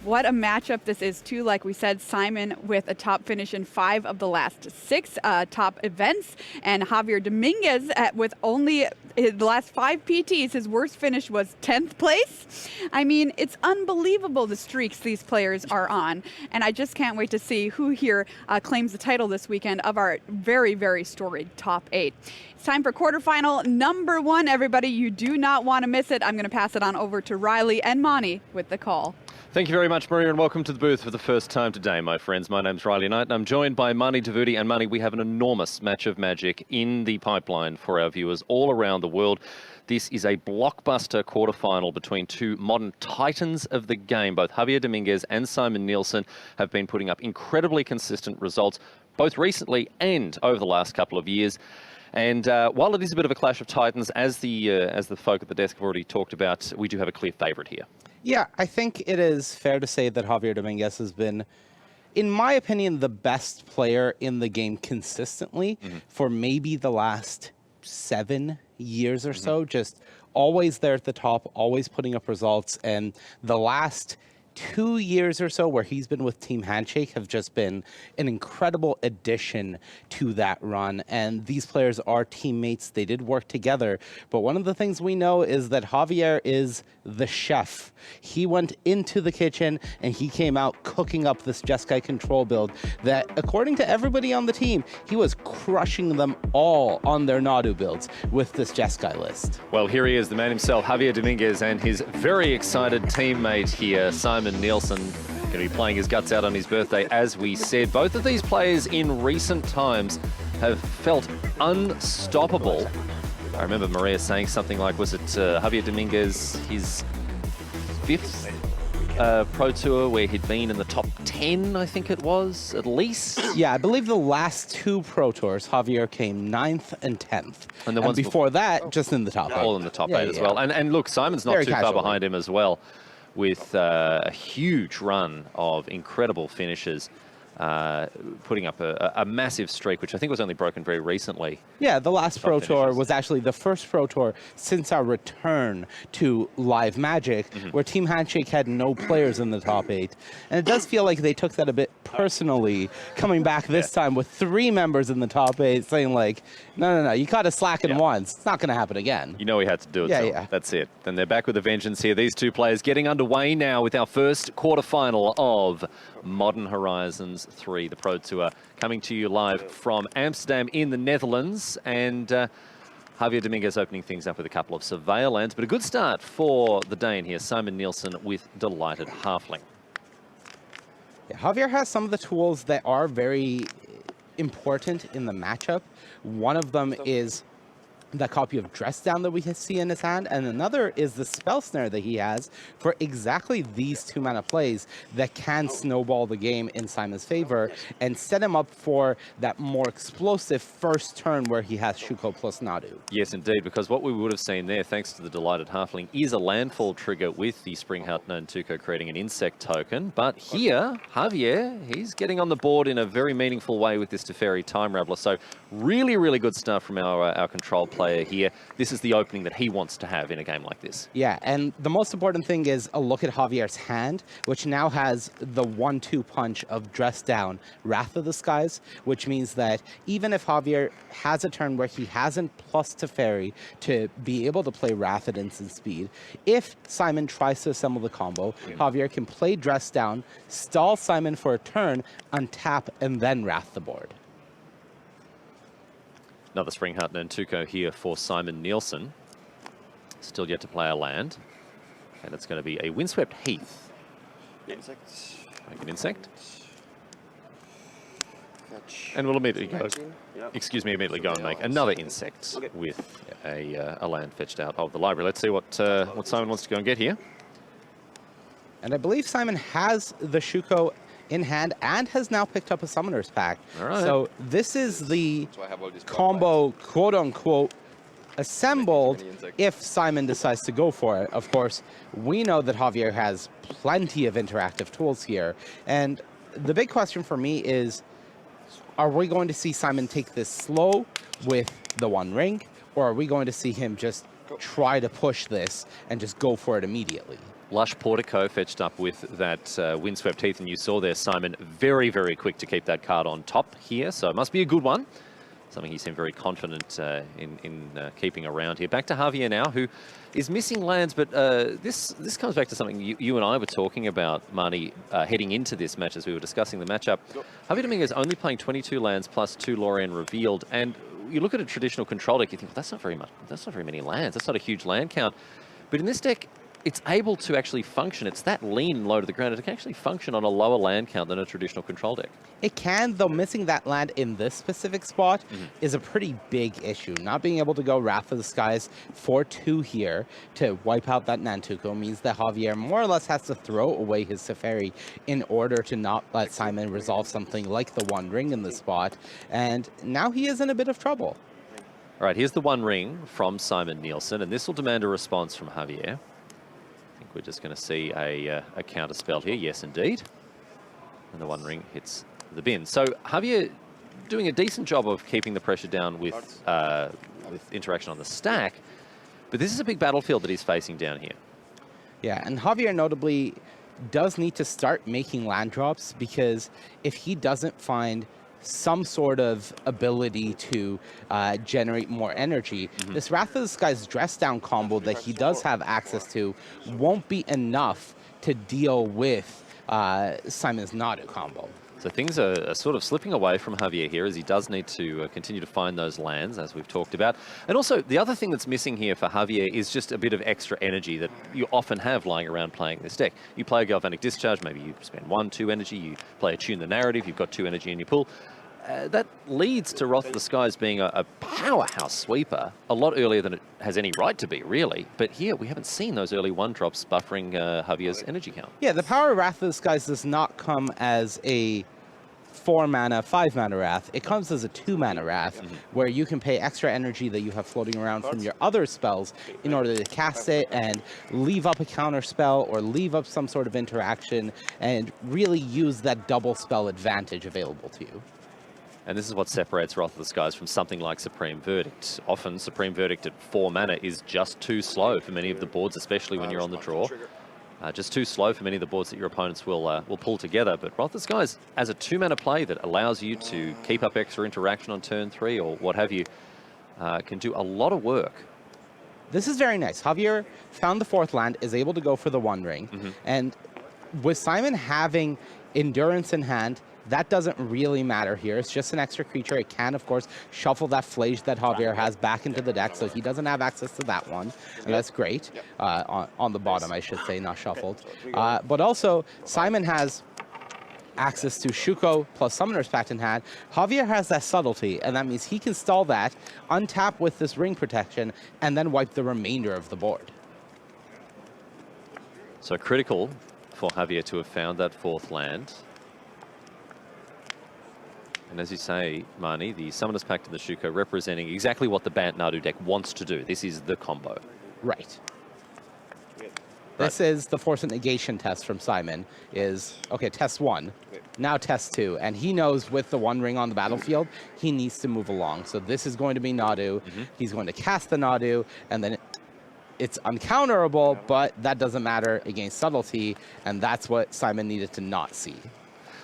what a matchup this is, too. Like we said, Simon with a top finish in 5 of the last 6 top events, and Javier Dominguez with only the last 5 PTs. His worst finish was 10th place. I mean, it's unbelievable the streaks these players are on, and I just can't wait to see who here claims the title this weekend of our very, very storied top 8. It's time for quarterfinal number 1, everybody. You do not want to miss it. I'm going to pass it on over to Riley and Monty with the call. Thank you very much, Maria, and welcome to the booth for the first time today, my friends. My name's Riley Knight, and I'm joined by Mani Davudi. And Mani, we have an enormous match of magic in the pipeline for our viewers all around the world. This is a blockbuster quarterfinal between 2 modern titans of the game. Both Javier Dominguez and Simon Nielsen have been putting up incredibly consistent results, both recently and over the last couple of years. And while it is a bit of a clash of titans, as the folk at the desk have already talked about, we do have a clear favourite here. Yeah, I think it is fair to say that Javier Dominguez has been, in my opinion, the best player in the game consistently for maybe the last 7 years or so. Just always there at the top, always putting up results. And the last 2 years or so where he's been with Team Handshake have just been an incredible addition to that run. And these players are teammates. They did work together. But one of the things we know is that Javier is the chef. He went into the kitchen and he came out cooking up this Jeskai control build that, according to everybody on the team, he was crushing them all on their Nadu builds with this Jeskai list. Well, here he is, the man himself, Javier Dominguez, and his very excited teammate here, Simon Nielsen, going to be playing his guts out on his birthday, as we said. Both of these players in recent times have felt unstoppable. I remember Maria saying something like, was it Javier Dominguez, his 5th Pro Tour where he'd been in the top 10, I think it was, at least? Yeah, I believe the last 2 Pro Tours, Javier came 9th and 10th. And the ones before that, just in the top 8. All in the top 8 as well. And look, Simon's not too far behind him as well, with a huge run of incredible finishes, putting up a massive streak, which I think was only broken very recently. Yeah, the last Pro Tour was actually the first Pro Tour since our return to Live Magic, where Team Handshake had no players in the top 8. And it does feel like they took that a bit personally, coming back this time with 3 members in the top 8, saying like, no, you got to slacken once. It's not going to happen again. You know we had to do it, so that's it. Then they're back with a vengeance here. These 2 players getting underway now with our first quarterfinal of Modern Horizons 3, the Pro Tour, coming to you live from Amsterdam in the Netherlands. And Javier Dominguez opening things up with a couple of surveyor lands, but a good start for the Dane here, Simon Nielsen with Delighted Halfling. Yeah, Javier has some of the tools that are very important in the matchup. One of them is that copy of Dress Down that we see in his hand, and another is the Spell Snare that he has for exactly these 2-mana plays that can snowball the game in Simon's favor and set him up for that more explosive first turn where he has Shuko plus Nadu. Yes, indeed, because what we would have seen there, thanks to the Delighted Halfling, is a landfall trigger with the Spring Heart Nantuko creating an insect token. But here, Javier, he's getting on the board in a very meaningful way with this Teferi Time Raveler. So really, really good stuff from our control player here. This is the opening that he wants to have in a game like this. Yeah, and the most important thing is a look at Javier's hand, which now has the 1-2 punch of Dress Down, Wrath of the Skies, which means that even if Javier has a turn where he hasn't plus Teferi to be able to play Wrath at instant speed, if Simon tries to assemble the combo, Javier can play Dress Down, stall Simon for a turn, untap, and then Wrath the board. Another Spring Heart Nantuko here for Simon Nielsen. Still yet to play a land. And it's going to be a Windswept Heath. Insects. Make an insect. And we'll immediately go, immediately go and make another insect with a land fetched out of the library. Let's see what Simon wants to go and get here. And I believe Simon has the Shuko in hand and has now picked up a Summoner's Pack. Right. So this is the combo, quote-unquote, assembled if Simon decides to go for it. Of course, we know that Javier has plenty of interactive tools here. And the big question for me is, are we going to see Simon take this slow with the One Ring, or are we going to see him just try to push this and just go for it immediately? Lush Portico fetched up with that windswept heath, and you saw there Simon very, very quick to keep that card on top here, so it must be a good one. Something he seemed very confident in keeping around here. Back to Javier now, who is missing lands, but this comes back to something you and I were talking about, Marnie, heading into this match as we were discussing the matchup. Javier Dominguez only playing 22 lands plus 2 Lorien revealed, and you look at a traditional control deck, you think, well, that's not very much. That's not very many lands. That's not a huge land count. But in this deck, it's able to actually function. It's that lean low to the ground. It can actually function on a lower land count than a traditional control deck. It can, though missing that land in this specific spot is a pretty big issue. Not being able to go Wrath of the Skies for 2 here to wipe out that Nantuko means that Javier more or less has to throw away his Teferi in order to not let Simon resolve something like the One Ring in the spot. And now he is in a bit of trouble. All right, here's the One Ring from Simon Nielsen, and this will demand a response from Javier. I think we're just going to see a counter spell here. Yes, indeed. And the One Ring hits the bin. So Javier doing a decent job of keeping the pressure down with interaction on the stack, but this is a big battlefield that he's facing down here. Yeah, and Javier notably does need to start making land drops, because if he doesn't find some sort of ability to generate more energy, this Wrath of the Skies dress down combo that he does have access to won't be enough to deal with Simon's Nadu combo. So things are sort of slipping away from Javier here, as he does need to continue to find those lands, as we've talked about. And also, the other thing that's missing here for Javier is just a bit of extra energy that you often have lying around playing this deck. You play a Galvanic Discharge, maybe you spend 1, 2 energy, you play Attune the Narrative, you've got 2 energy in your pool. That leads to Wrath of the Skies being a powerhouse sweeper a lot earlier than it has any right to be, really. But here, we haven't seen those early 1-drops buffering Javier's energy count. Yeah, the power of Wrath of the Skies does not come as a 4-mana, 5-mana Wrath. It comes as a 2-mana Wrath, where you can pay extra energy that you have floating around from your other spells in order to cast it and leave up a counter spell or leave up some sort of interaction and really use that double spell advantage available to you. And this is what separates Wrath of the Skies from something like Supreme Verdict. Often, Supreme Verdict at 4 mana is just too slow for many of the boards, especially when you're on the draw. Just too slow for many of the boards that your opponents will pull together. But Wrath of the Skies, as a 2-mana play that allows you to keep up extra interaction on turn 3 or what have you, can do a lot of work. This is very nice. Javier found the 4th land, is able to go for the One Ring. And with Simon having Endurance in hand, that doesn't really matter here. It's just an extra creature. It can, of course, shuffle that Flage that Javier has back into the deck, so he doesn't have access to that one. And that's great. On the bottom, I should say, not shuffled. But also, Simon has access to Shuko plus Summoner's Pact in hand. Javier has that Subtlety, and that means he can stall that, untap with this Ring Protection, and then wipe the remainder of the board. So critical for Javier to have found that 4th land. And as you say, Marnie, the Summoner's Pact and the Shuko representing exactly what the Bant Nadu deck wants to do. This is the combo. Right. This is the Force and Negation test from Simon. Is, okay, test 1, now test 2. And he knows with the One Ring on the battlefield, he needs to move along. So this is going to be Nadu. He's going to cast the Nadu, and then it's uncounterable, but that doesn't matter against Subtlety, and that's what Simon needed to not see.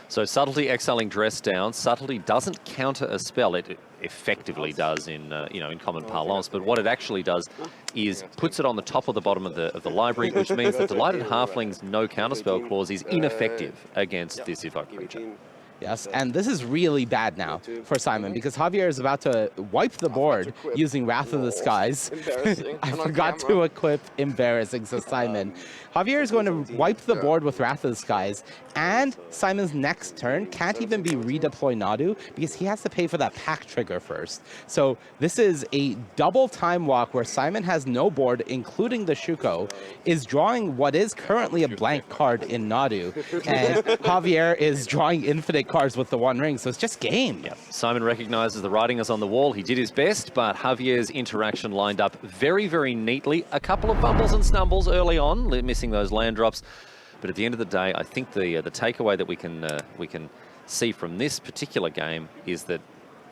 So Subtlety exiling Dress Down. Subtlety doesn't counter a spell. It effectively does in in common parlance. But what it actually does is puts it on the top or the bottom of the library, which means that Delighted Halfling's no counterspell clause is ineffective against this evoked creature. Yes, and this is really bad now for Simon, because Javier is about to wipe the board using Wrath of the Skies. I forgot to equip Embarrassing, so Simon. Javier is going to wipe the board with Wrath of the Skies, and Simon's next turn can't even be redeploy Nadu, because he has to pay for that pack trigger first. So this is a double time walk where Simon has no board, including the Shuko, is drawing what is currently a blank card in Nadu, and Javier is drawing infinite cards with the One Ring, so it's just game. Yep. Simon recognizes the writing is on the wall. He did his best, but Javier's interaction lined up very, very neatly. A couple of bumbles and stumbles early on, missing those land drops. But at the end of the day, I think the takeaway that we can see from this particular game is that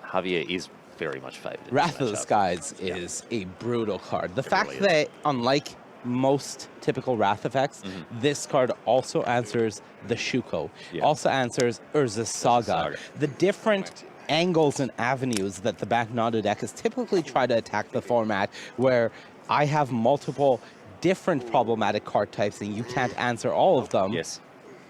Javier is very much favored. Wrath of the Skies is a brutal card. The fact that, unlike most typical Wrath effects, this card also answers the Shuko, also answers Urza's Saga. The different angles and avenues that the Bant Nadu deck is typically try to attack the format, where I have multiple different problematic card types and you can't answer all of them. Yes.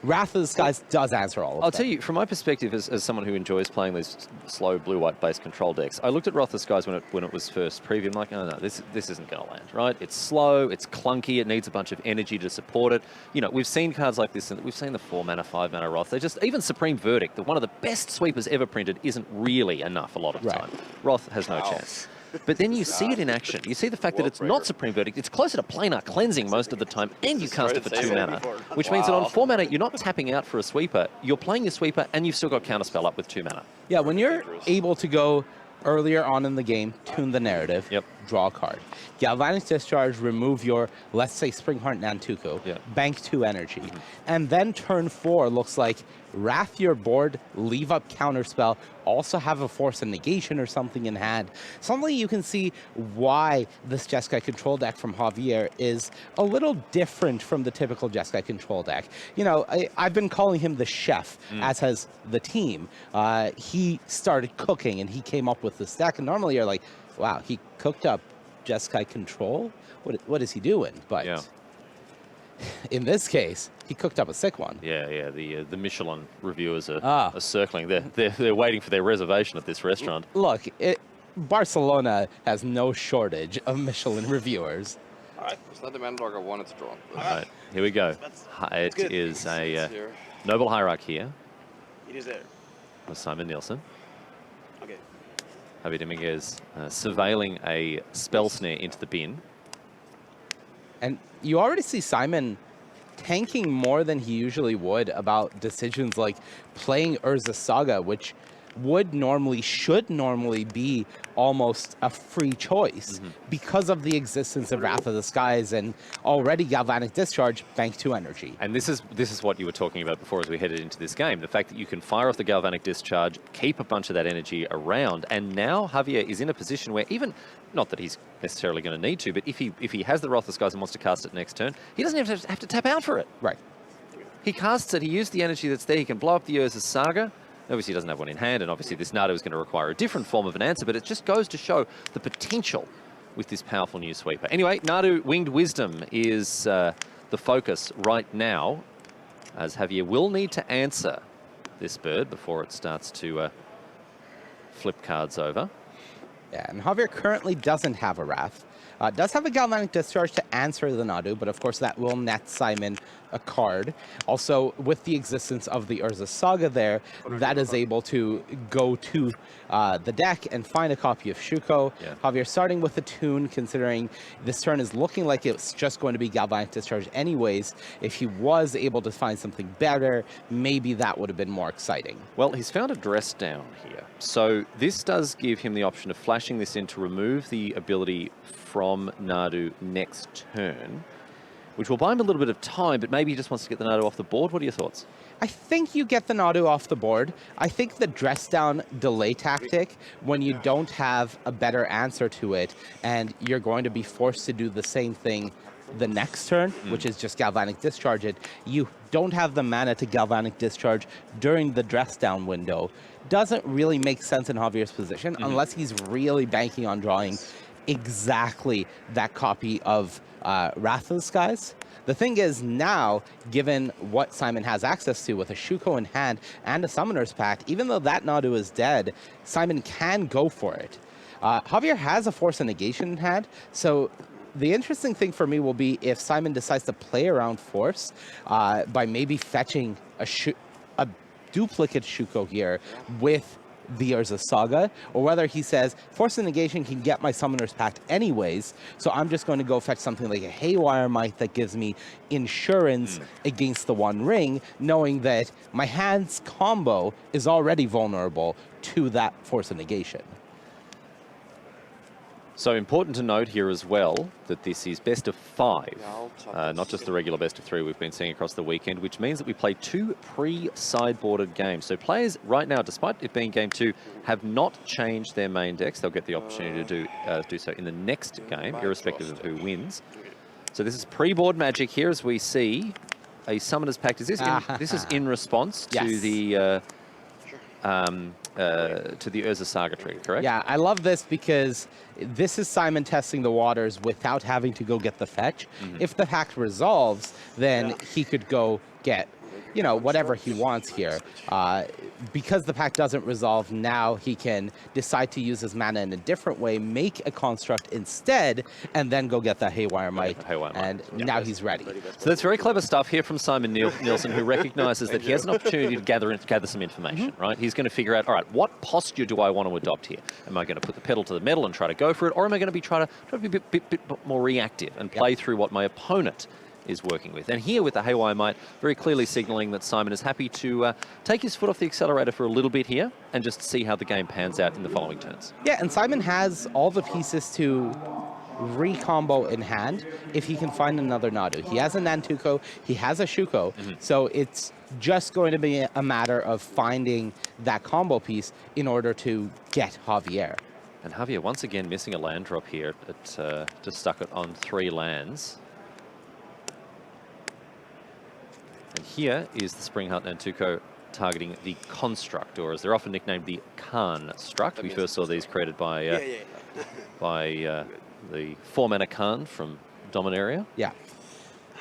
Wrath of the Skies does answer all of them. I'll tell you, from my perspective, as someone who enjoys playing these slow blue-white based control decks, I looked at Wrath of the Skies when it was first previewed. I'm like, oh no, this isn't going to land, right? It's slow, it's clunky, it needs a bunch of energy to support it. You know, we've seen cards like this, and we've seen the 4-mana, 5-mana Wrath. They just, even Supreme Verdict, one of the best sweepers ever printed, isn't really enough a lot of time. Wrath has no chance. But then you see it in action. You see the fact that it's not Supreme Verdict. It's closer to planar cleansing most of the time, and you cast it for 2 mana, which means that on 4 mana, you're not tapping out for a sweeper. You're playing your sweeper, and you've still got Counterspell up with 2 mana. Yeah, when you're able to go earlier on in the game, tune the narrative, draw a card. Galvanic Discharge, remove your, let's say, Springheart Nantuko, bank 2 energy. And then turn 4 looks like Wrath your board, leave up Counterspell, also have a Force and Negation or something in hand. Suddenly you can see why this Jeskai control deck from Javier is a little different from the typical Jeskai control deck. You know, I've been calling him the chef, as has the team. He started cooking and he came up with this deck, and normally you're like, wow, he cooked up Jeskai control? What is he doing? But in this case, he cooked up a sick one. Yeah. The Michelin reviewers are circling. They're waiting for their reservation at this restaurant. Look, Barcelona has no shortage of Michelin reviewers. All right, let's let the man dog 1. It's a draw. All right, here we go. It is a Noble Hierarch here. It is there. With Simon Nielsen. Okay. Javier Dominguez surveilling a spell snare into the bin. And you already see Simon tanking more than he usually would about decisions like playing Urza's Saga, which should normally be almost a free choice because of the existence of Wrath of the Skies and already Galvanic Discharge, bank 2 energy. And this is what you were talking about before as we headed into this game. The fact that you can fire off the Galvanic Discharge, keep a bunch of that energy around, and now Javier is in a position where even, not that he's necessarily going to need to, but if he has the Wrath of the Skies and wants to cast it next turn, he doesn't have to tap out for it. Right. He casts it, he used the energy that's there, he can blow up the Urza's Saga. Obviously, he doesn't have one in hand, and obviously this Nadu is going to require a different form of an answer, but it just goes to show the potential with this powerful new sweeper. Anyway, Nadu Winged Wisdom is the focus right now, as Javier will need to answer this bird before it starts to flip cards over. Yeah, and Javier currently doesn't have a Wrath. Does have a Galvanic Discharge to answer the Nadu, but of course that will net Simon a card. Also, with the existence of the Urza's Saga there, that is able to go to the deck and find a copy of Shuko. Javier starting with a tune, considering this turn is looking like it's just going to be Galvanic Discharge anyways. If he was able to find something better, maybe that would have been more exciting. Well, he's found a Dress Down here. So this does give him the option of flashing this in to remove the ability from Nadu next turn, which will buy him a little bit of time, but maybe he just wants to get the Nadu off the board. What are your thoughts? I think you get the Nadu off the board. I think the dress down delay tactic, when you don't have a better answer to it, and you're going to be forced to do the same thing the next turn, which is just Galvanic Discharge it, you don't have the mana to Galvanic Discharge during the dress down window, doesn't really make sense in Javier's position unless he's really banking on drawing exactly that copy of Wrath of the Skies. The thing is now, given what Simon has access to with a Shuko in hand and a Summoner's Pact, even though that Nadu is dead, Simon can go for it. Javier has a Force and Negation in hand, so the interesting thing for me will be if Simon decides to play around Force by maybe fetching a duplicate Shuko here with the Urza's Saga, or whether he says, Force and Negation can get my Summoner's Pact anyways, so I'm just going to go fetch something like a Haywire Might that gives me insurance against the One Ring, knowing that my hand's combo is already vulnerable to that Force and Negation. So important to note here as well that this is best of 5, not just the regular best of 3 we've been seeing across the weekend, which means that we play 2 pre-sideboarded games. So players right now, despite it being game 2, have not changed their main decks. They'll get the opportunity to do so in the next game, irrespective of who wins. So this is pre-board magic here as we see a Summoner's Pact. Is this is in response to Yes. the Urza Saga trigger, correct? Yeah, I love this because this is Simon testing the waters without having to go get the fetch. If the pact resolves, then he could go get, you know, whatever he wants here. Because the pact doesn't resolve, now he can decide to use his mana in a different way, make a construct instead, and then go get the Haywire Might. And now he's ready. So that's very clever stuff here from Simon Nielsen, who recognizes that he has an opportunity to gather some information, right? He's going to figure out, all right, what posture do I want to adopt here? Am I going to put the pedal to the metal and try to go for it, or am I going to be try to be a bit more reactive and play through what my opponent is working with? And here with the Haywire Might, very clearly signaling that Simon is happy to take his foot off the accelerator for a little bit here and just see how the game pans out in the following turns. Yeah, and Simon has all the pieces to re-combo in hand if he can find another Nadu. He has a Nantuko, he has a Shuko, so it's just going to be a matter of finding that combo piece in order to get Javier. And Javier once again missing a land drop here. It just stuck it on 3 lands. And here is the Spring Heart Nantuko targeting the Construct, or as they're often nicknamed, the Khan-struct. We first saw these created by the 4-mana Khan from Dominaria. Yeah.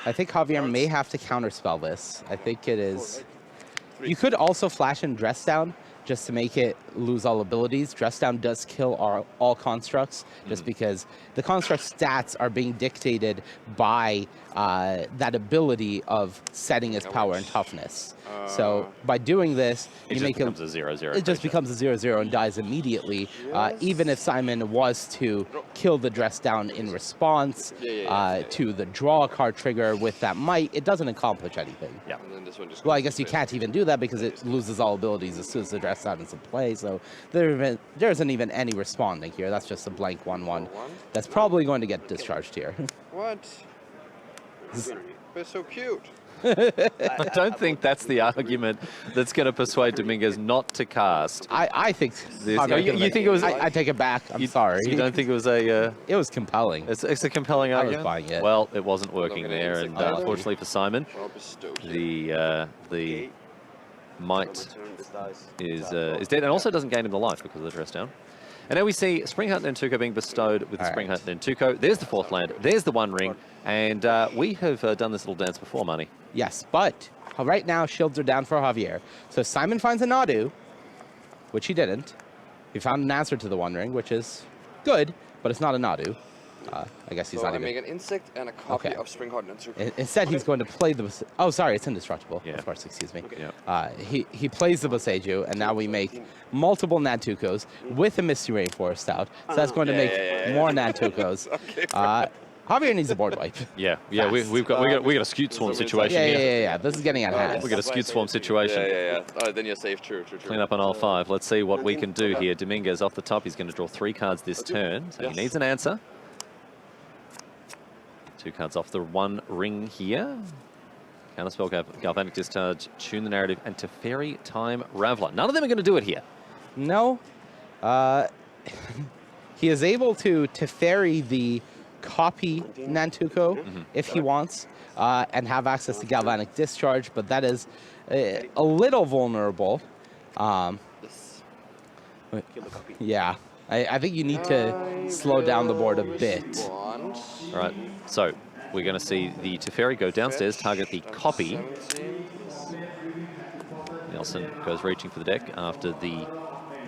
I think Javier may have to counterspell this. I think it is... You could also flash in Dress Down just to make it lose all abilities. Dress Down does kill all constructs just because the construct stats are being dictated by that ability of setting its power and toughness. So by doing this, it you make becomes a 0/0. It just becomes a 0/0 and dies immediately. Even if Simon was to kill the Dress Down in response to the draw card trigger with that might, it doesn't accomplish anything. Yeah. And then this one just Well, I guess you can't even do that because it loses all abilities as soon as the Dress Down is in play. So there isn't even any responding here. That's just a blank 1/1. That's probably going to get discharged here. What? It's so cute. I don't think that's the argument that's going to persuade Dominguez not to cast. I think This- Javier you think it was- I take it back. I'm sorry. You don't think it was a... It was compelling. It's a compelling I was argument? buying it. Well, it wasn't working Looking at there, insect and value. unfortunately for Simon, Well bestowed here. the might is dead, and also doesn't gain him the life because of the Dress Down. And now we see Spring Heart Nantuko being bestowed with the Spring Heart Nantuko. There's the 4th land, there's the 1 ring, and we have done this little dance before, Money. Yes, but right now shields are down for Javier. So Simon finds a Nadu, which he didn't. He found an answer to the 1 ring, which is good, but it's not a Nadu. I guess he's So not I even... make an insect and a copy Okay. of Spring Heart Nantuko. Instead, he's going to play the... Oh, sorry, it's indestructible. Yeah. Of course, excuse me. Yeah. He plays the Boseiju, and now we make multiple Nantukos with a Misty Rainforest out. So that's going to make more Nantukos. Javier needs a board wipe. Yeah, we got a Scute Swarm situation here. Yeah. This is getting out of hand. We got a Scute Swarm situation. Yeah. Oh, then you're safe. True. Clean up on aisle 5. Let's see what we can do here. Dominguez off the top. He's going to draw 3 cards this turn, so he needs an answer. 2 cards off the 1 ring here. Counterspell, Galvanic Discharge, Tune the Narrative, and Teferi Time Raveler. None of them are going to do it here. No. He is able to Teferi the copy Nantuko if he wants and have access to Galvanic Discharge, but that is a little vulnerable. Yeah. I think you need to slow down the board a bit. All right, so we're going to see the Teferi go downstairs, target the copy. Nielsen goes reaching for the deck after the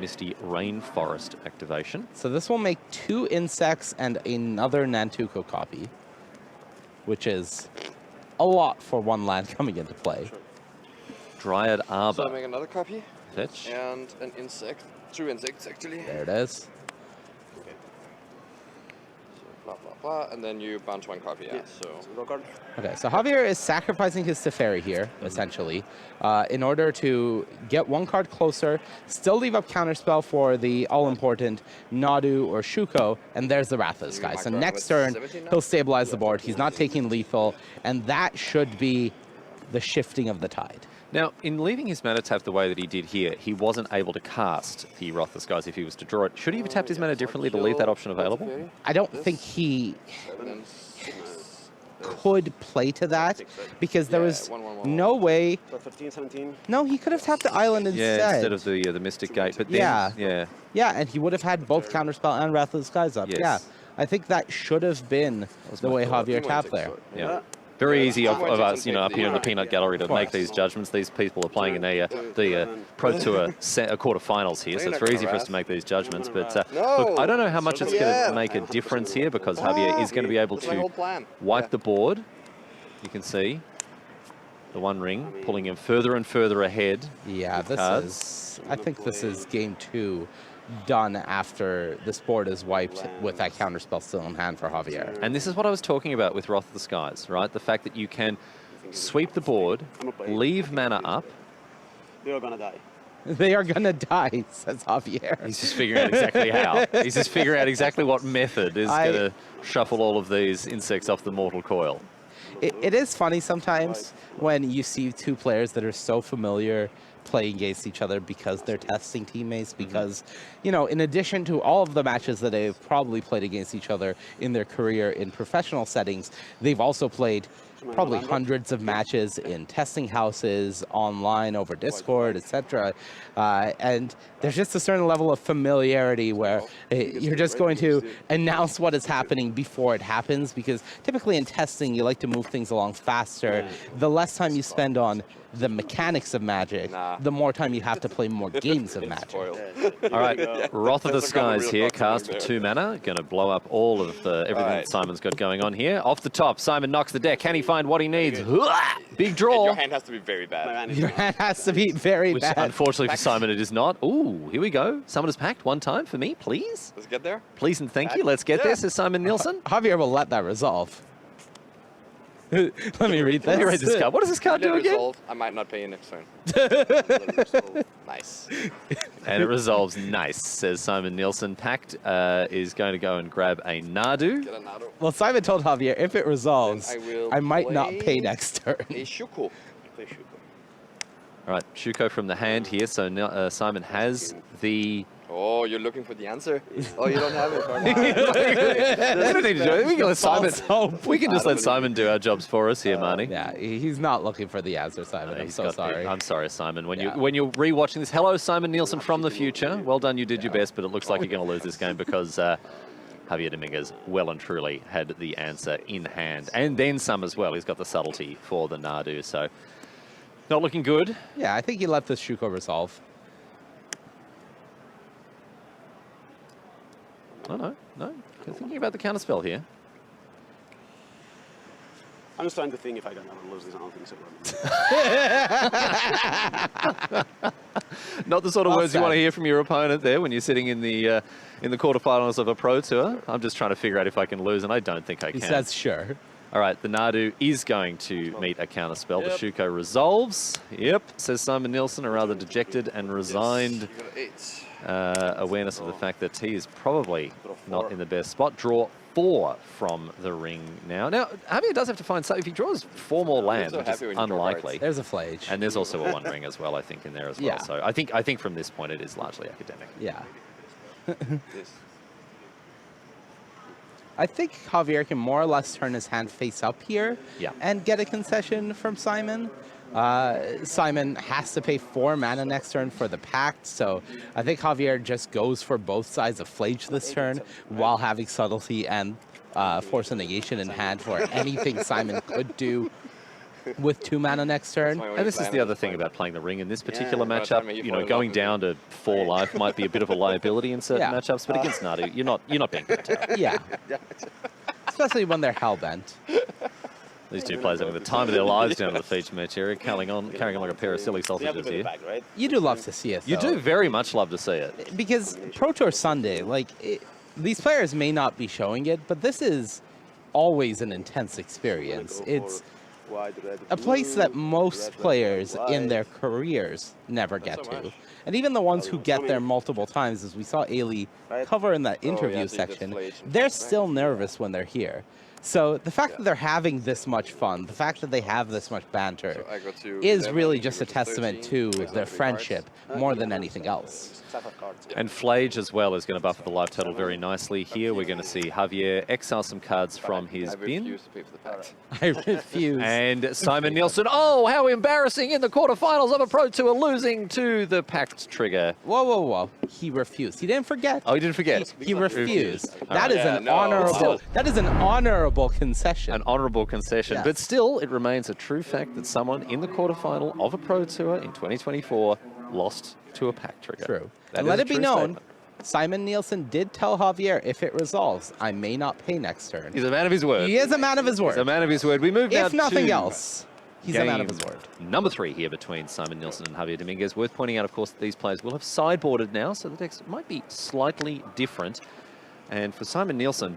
Misty Rainforest activation. So this will make 2 insects and another Nantuko copy, which is a lot for 1 land coming into play. Dryad Arbor. So I make another copy Fetch. and an insect. 2 insects actually. There it is. Blah blah blah, and then you bounce 1 copy. Yeah. So Okay, so Javier is sacrificing his Teferi here, essentially, in order to get 1 card closer, still leave up counterspell for the all-important Nadu or Shuko, and there's the Wrath of the Sky. So next turn, he'll stabilize the board. He's not taking lethal, and that should be the shifting of the tide. Now, in leaving his mana tap the way that he did here, he wasn't able to cast the Wrath of the Skies if he was to draw it. Should he have tapped his mana differently to leave that option available? I don't think he... and then 6. could play to that because there Yeah, was 1-1-1-1. no way. So 15, 17. No, he could have tapped the island instead. Yeah, instead of the Mystic Gate. But then, Yeah. Yeah, and he would have had both Counterspell and Wrath of the Skies up. Yes. Yeah, I think that should have been the my way thought. Javier tapped there. Yeah. Very easy of I'm going to us, up here in the peanut gallery to make these judgments. These people are playing in the Pro Tour quarterfinals here, so it's very easy for us to make these judgments. But look, I don't know how much it's going to make a difference here because Javier is going to be able That's my whole to plan. wipe the board. You can see the One Ring pulling him further and further ahead. Yeah, this is. I think this is game 2 done after this board is wiped with that counterspell still in hand for Javier. And this is what I was talking about with Wrath of the Skies, right? The fact that you can sweep the board, leave mana up. They're gonna die. They are gonna die, says Javier. He's just figuring out exactly how. He's just figuring out exactly what method is going to shuffle all of these insects off the mortal coil. It is funny sometimes when you see two players that are so familiar playing against each other because they're testing teammates, because, in addition to all of the matches that they've probably played against each other in their career in professional settings, they've also played probably hundreds of matches in testing houses, online, over Discord, etc. And there's just a certain level of familiarity where you're just going to announce what is happening before it happens, because typically in testing, you like to move things along faster. The less time you spend on the mechanics of Magic, the more time you have to play more games of Magic. All right, Wrath of the Skies here, cast for 2 mana. Going to blow up all of everything that Simon's got going on here. Off the top, Simon knocks the deck. Can he find what he needs? Big draw. Your hand has to be very bad. Your hand has to be very bad. Unfortunately for Simon, it is not. Ooh, here we go. Summoner's Pact, one time for me, please. Let's get there. Please and thank you. Let's get there, says Simon Nielsen. Javier will let that resolve. Let me read this. Let me read this card. What does this card do again? Resolve. I might not pay you next turn. Nice. And it resolves nice, says Simon Nielsen. Pact is going to go and grab a Nadu. Get a Nadu. Well, Simon told Javier, if it resolves, Then I might not play pay next turn. A Shuko. Play Shuko. All right, Shuko from the hand here. So Simon has the... Oh, you're looking for the answer? Oh, you don't have it. We don't need to do it. We can let Simon... False hope. We can just let Simon do our jobs for us here, Marnie. Yeah, he's not looking for the answer, Simon. I'm He's so got sorry. I'm sorry, Simon. When Yeah. you're rewatching this, hello, Simon Nielsen from the future. Well done, you did your best, but it looks like you're going to lose this game because Javier Dominguez well and truly had the answer in hand, and then some as well. He's got the subtlety for the Nadu, so not looking good. Yeah, I think he let this Shuko resolve. Oh, no. You're thinking about the counterspell here. I'm just trying to think if I can ever lose this. I don't think so. Not the sort of Well words you said. want to hear from your opponent there when you're sitting in the quarterfinals of a Pro Tour. I'm just trying to figure out if I can lose, and I don't think I He can. says sure. All right, the Nadu is going to meet a counterspell. The Shuko resolves. Yep, says Simon Nielsen, a rather dejected and resigned You got 8. awareness of the fact that he is probably not in the best spot. Draw 4 from the ring now. Now, Javier does have to find something. If he draws 4 more lands, so which is happy when you draw unlikely. There's a flage. And there's also a One Ring as well, I think, in there as well. Yeah. So I think from this point it is largely academic. Yeah. This. I think Javier can more or less turn his hand face up here and get a concession from Simon. Simon has to pay 4 mana next turn for the Pact, so I think Javier just goes for both sides of Flage this turn while having Subtlety and Force of Negation in hand for anything Simon could do with 2 mana next turn. And this is the other thing about playing the ring in this particular matchup. Going down to 4 life might be a bit of a liability in certain matchups, but against Nadu, you're not being good at. Yeah. Especially when they're hell-bent. These two players having the time of their lives down to the feature match area, carrying on like a pair of silly You have to sausages pay the here. back, right? You do love to see it, You though. do very much love to see it. Because Pro Tour Sunday, these players may not be showing it, but this is always an intense experience. It's a place that most players in their careers never get to. And even the ones who get there multiple times, as we saw Ailey cover in that interview section, they're still nervous when they're here. So the fact that they're having this much fun, the fact that they have this much banter, So I go to is 11, really you just go a testament 13, to place their down 3 friendship cards. more than anything else. Stack of cards. And Flage as well is going to buffer the life total very nicely here. We're going to see Javier exile some cards from his I bin. refuse to pay for the pact. I refuse. And Simon Nielsen, oh, how embarrassing in the quarterfinals of a Pro Tour, losing to the pact trigger. Whoa, whoa, whoa. He refused. He didn't forget. Oh, he didn't forget. He refused. All That right. is Yeah, an no. honorable. That is an honorable concession. An honourable concession. Yes. But still, it remains a true fact that someone in the quarterfinal of a Pro Tour in 2024 lost to a pact trigger. True. That And is let a it be true known, statement. Simon Nielsen did tell Javier, if it resolves, I may not pay next turn. He's a man of his word. He is a man of his He's a word. man of his word. We move now If nothing to else, he's a man of his game word. number 3 here between Simon Nielsen and Javier Dominguez. Worth pointing out, of course, that these players will have sideboarded now, so the decks might be slightly different. And for Simon Nielsen,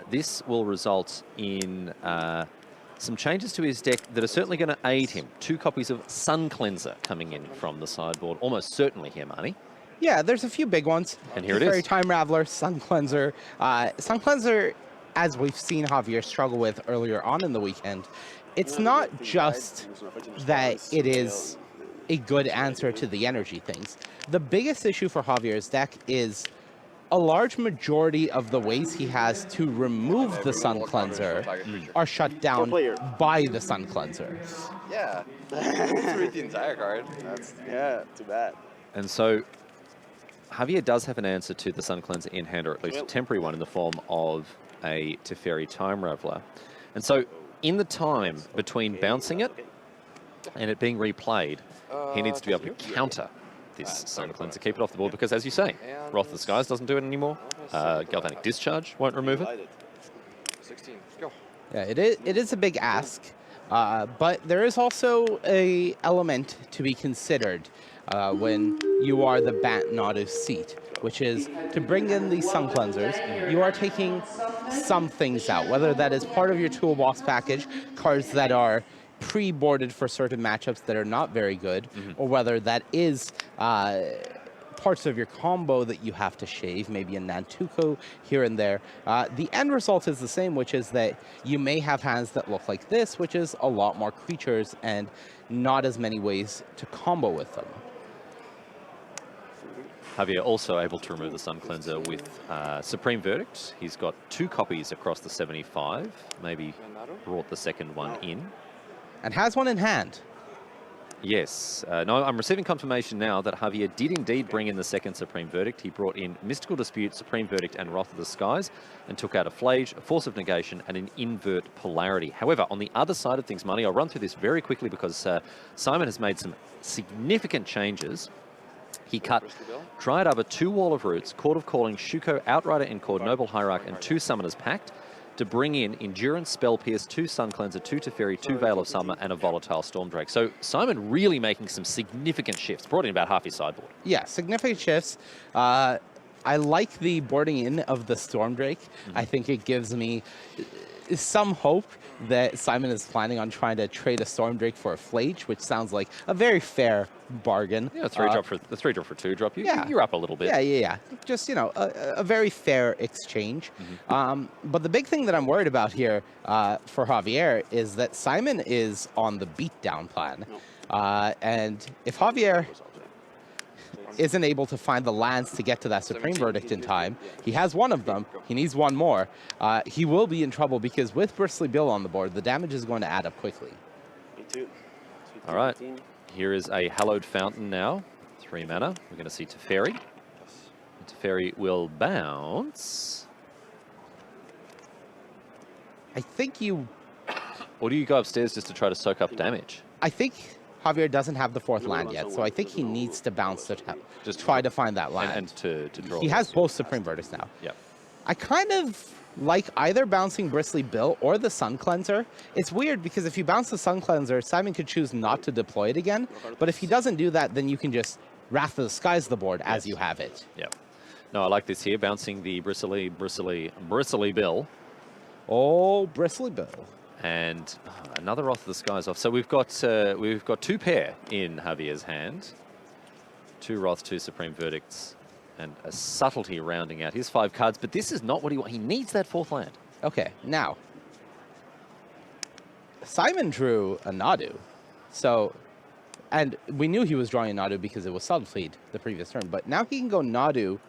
this will result in some changes to his deck that are certainly going to aid him. 2 copies of Sun Cleanser coming in from the sideboard, almost certainly here, Marnie. Yeah, there's a few big ones. And here it Fairy is. Time Raveler, Sun Cleanser. Sun Cleanser, as we've seen Javier struggle with earlier on in the weekend, it's not just that it is a good answer to the energy things. The biggest issue for Javier's deck is a large majority of the ways he has to remove the Sun Cleanser are shut down by the Sun Cleanser. Yeah. Read the entire card. Yeah, too bad. And so Javier does have an answer to the Sun Cleanser in hand, or at least a temporary one in the form of a Teferi Time Raveler. And so in the time between bouncing it and it being replayed, he needs to be able to counter this Sun Cleanser, keep it off the board, because as you say, Wrath of the Skies doesn't do it anymore. Galvanic Discharge won't remove it. 16. Go. Yeah, it is a big ask, but there is also a element to be considered when you are the Bant Nadu seat, which is to bring in these Sun Cleansers. You are taking some things out, whether that is part of your toolbox package, cards that are pre-boarded for certain matchups that are not very good, or whether that is parts of your combo that you have to shave, maybe a Nantuko here and there. The end result is the same, which is that you may have hands that look like this, which is a lot more creatures and not as many ways to combo with them. Javier also able to remove the Sun Cleanser with Supreme Verdict. He's got 2 copies across the 75, maybe brought the second one in. And has one in hand. Yes. No, I'm receiving confirmation now that Javier did indeed bring in the second Supreme Verdict. He brought in Mystical Dispute, Supreme Verdict, and Wrath of the Skies, and took out a Flage, a Force of Negation, and an Invert Polarity. However, on the other side of things, Money, I'll run through this very quickly because Simon has made some significant changes. He cut Dryad Arbor, 2 Wall of Roots, Court of Calling, Shuko, Outrider, Encore, Noble Hierarch, and 2 Summoner's Pact, to bring in Endurance, Spell Pierce, 2 Sun Cleanser, 2 Teferi, 2 Veil of Summer, and a Volatile Stormdrake. So Simon really making some significant shifts, brought in about half his sideboard. Yeah, significant shifts. I like the boarding in of the Stormdrake. I think it gives me some hope that Simon is planning on trying to trade a Stormdrake for a Flage, which sounds like a very fair bargain. Yeah, 3-drop for the 3-drop for 2-drop. Yeah. You're up a little bit. Yeah. Just, you know, a very fair exchange. But the big thing that I'm worried about here for Javier is that Simon is on the beatdown plan. And if Javier isn't able to find the lands to get to that Supreme Verdict in time, he has one of them, he needs one more, he will be in trouble because with Bristly Bill on the board, the damage is going to add up quickly. All right. Here is a Hallowed Fountain now. 3 mana. We're going to see Teferi. Teferi will bounce. I think you... Or do you go upstairs just to try to soak up damage? I think Javier doesn't have the 4th land yet, so I think he needs to bounce to just try to find that land. And to draw. He has both Supreme Verdicts now. Yep. I kind of like either bouncing Bristly Bill or the Sun Cleanser. It's weird because if you bounce the Sun Cleanser, Simon could choose not to deploy it again. But if he doesn't do that, then you can just Wrath of the Skies the board as you have it. Yep. No, I like this here, bouncing the Bristly Bill. Oh, Bristly Bill. And another Wrath of the Skies off. So we've got 2 pair in Javier's hand. 2 Wrath, 2 Supreme Verdicts, and a Subtlety rounding out his 5 cards. But this is not what he wants. He needs that 4th land. Okay, now, Simon drew a Nadu. So, and we knew he was drawing a Nadu because it was subtleed the previous turn, but now he can go Nadu,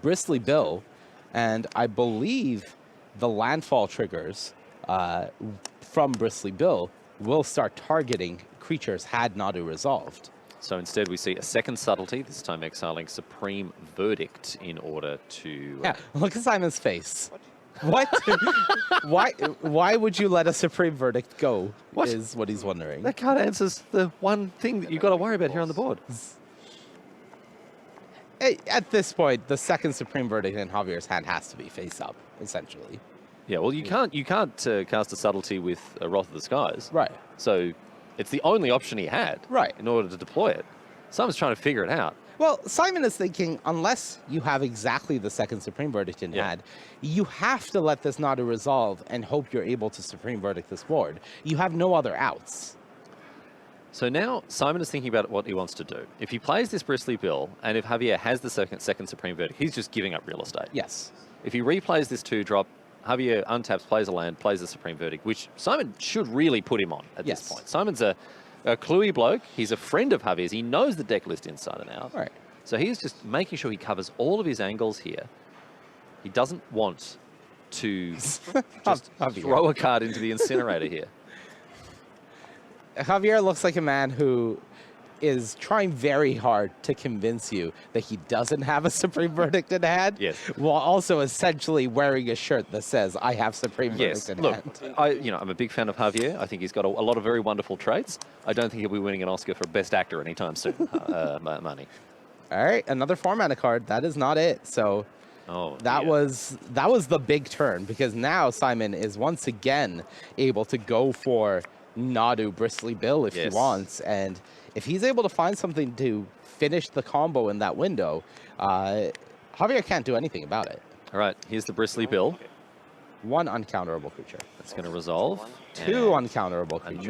Bristly Bill, and I believe the landfall triggers from Bristly Bill will start targeting creatures had Nadu resolved. So instead we see a second subtlety, this time exiling Supreme Verdict in order to... Yeah, look at Simon's face. What? Why would you let a Supreme Verdict go, What? is what he's wondering. That card answers the one thing that you've got to worry about here on the board. At this point, the second Supreme Verdict in Javier's hand has to be face up, essentially. Yeah, well, you can't cast a subtlety with a Wrath of the Skies. Right. So it's the only option he had. Right. In order to deploy it. Simon's trying to figure it out. Well, Simon is thinking, unless you have exactly the second Supreme Verdict in hand, you have to let this Nadu resolve and hope you're able to Supreme Verdict this board. You have no other outs. So now Simon is thinking about what he wants to do. If he plays this Bristly Bill, and if Javier has the second Supreme Verdict, he's just giving up real estate. Yes. If he replays this 2-drop, Javier untaps, plays a land, plays the Supreme Verdict, which Simon should really put him on at this point. Simon's a cluey bloke. He's a friend of Javier's. He knows the deck list inside and out. Right. So he's just making sure he covers all of his angles here. He doesn't want to just throw a card into the incinerator here. Javier looks like a man who is trying very hard to convince you that he doesn't have a Supreme Verdict in hand, Yes. while also essentially wearing a shirt that says, I have Supreme Verdict in Look, hand. I'm a big fan of Javier. I think he's got a lot of very wonderful traits. I don't think he'll be winning an Oscar for Best Actor anytime soon, Money. All right, another 4-mana card. That is not it. So that was the big turn, because now Simon is once again able to go for Nadu Bristly Bill if he wants, and if he's able to find something to finish the combo in that window, Javier can't do anything about it. All right, here's the Bristly Bill. One uncounterable creature. That's going to resolve. Two uncounterable creatures.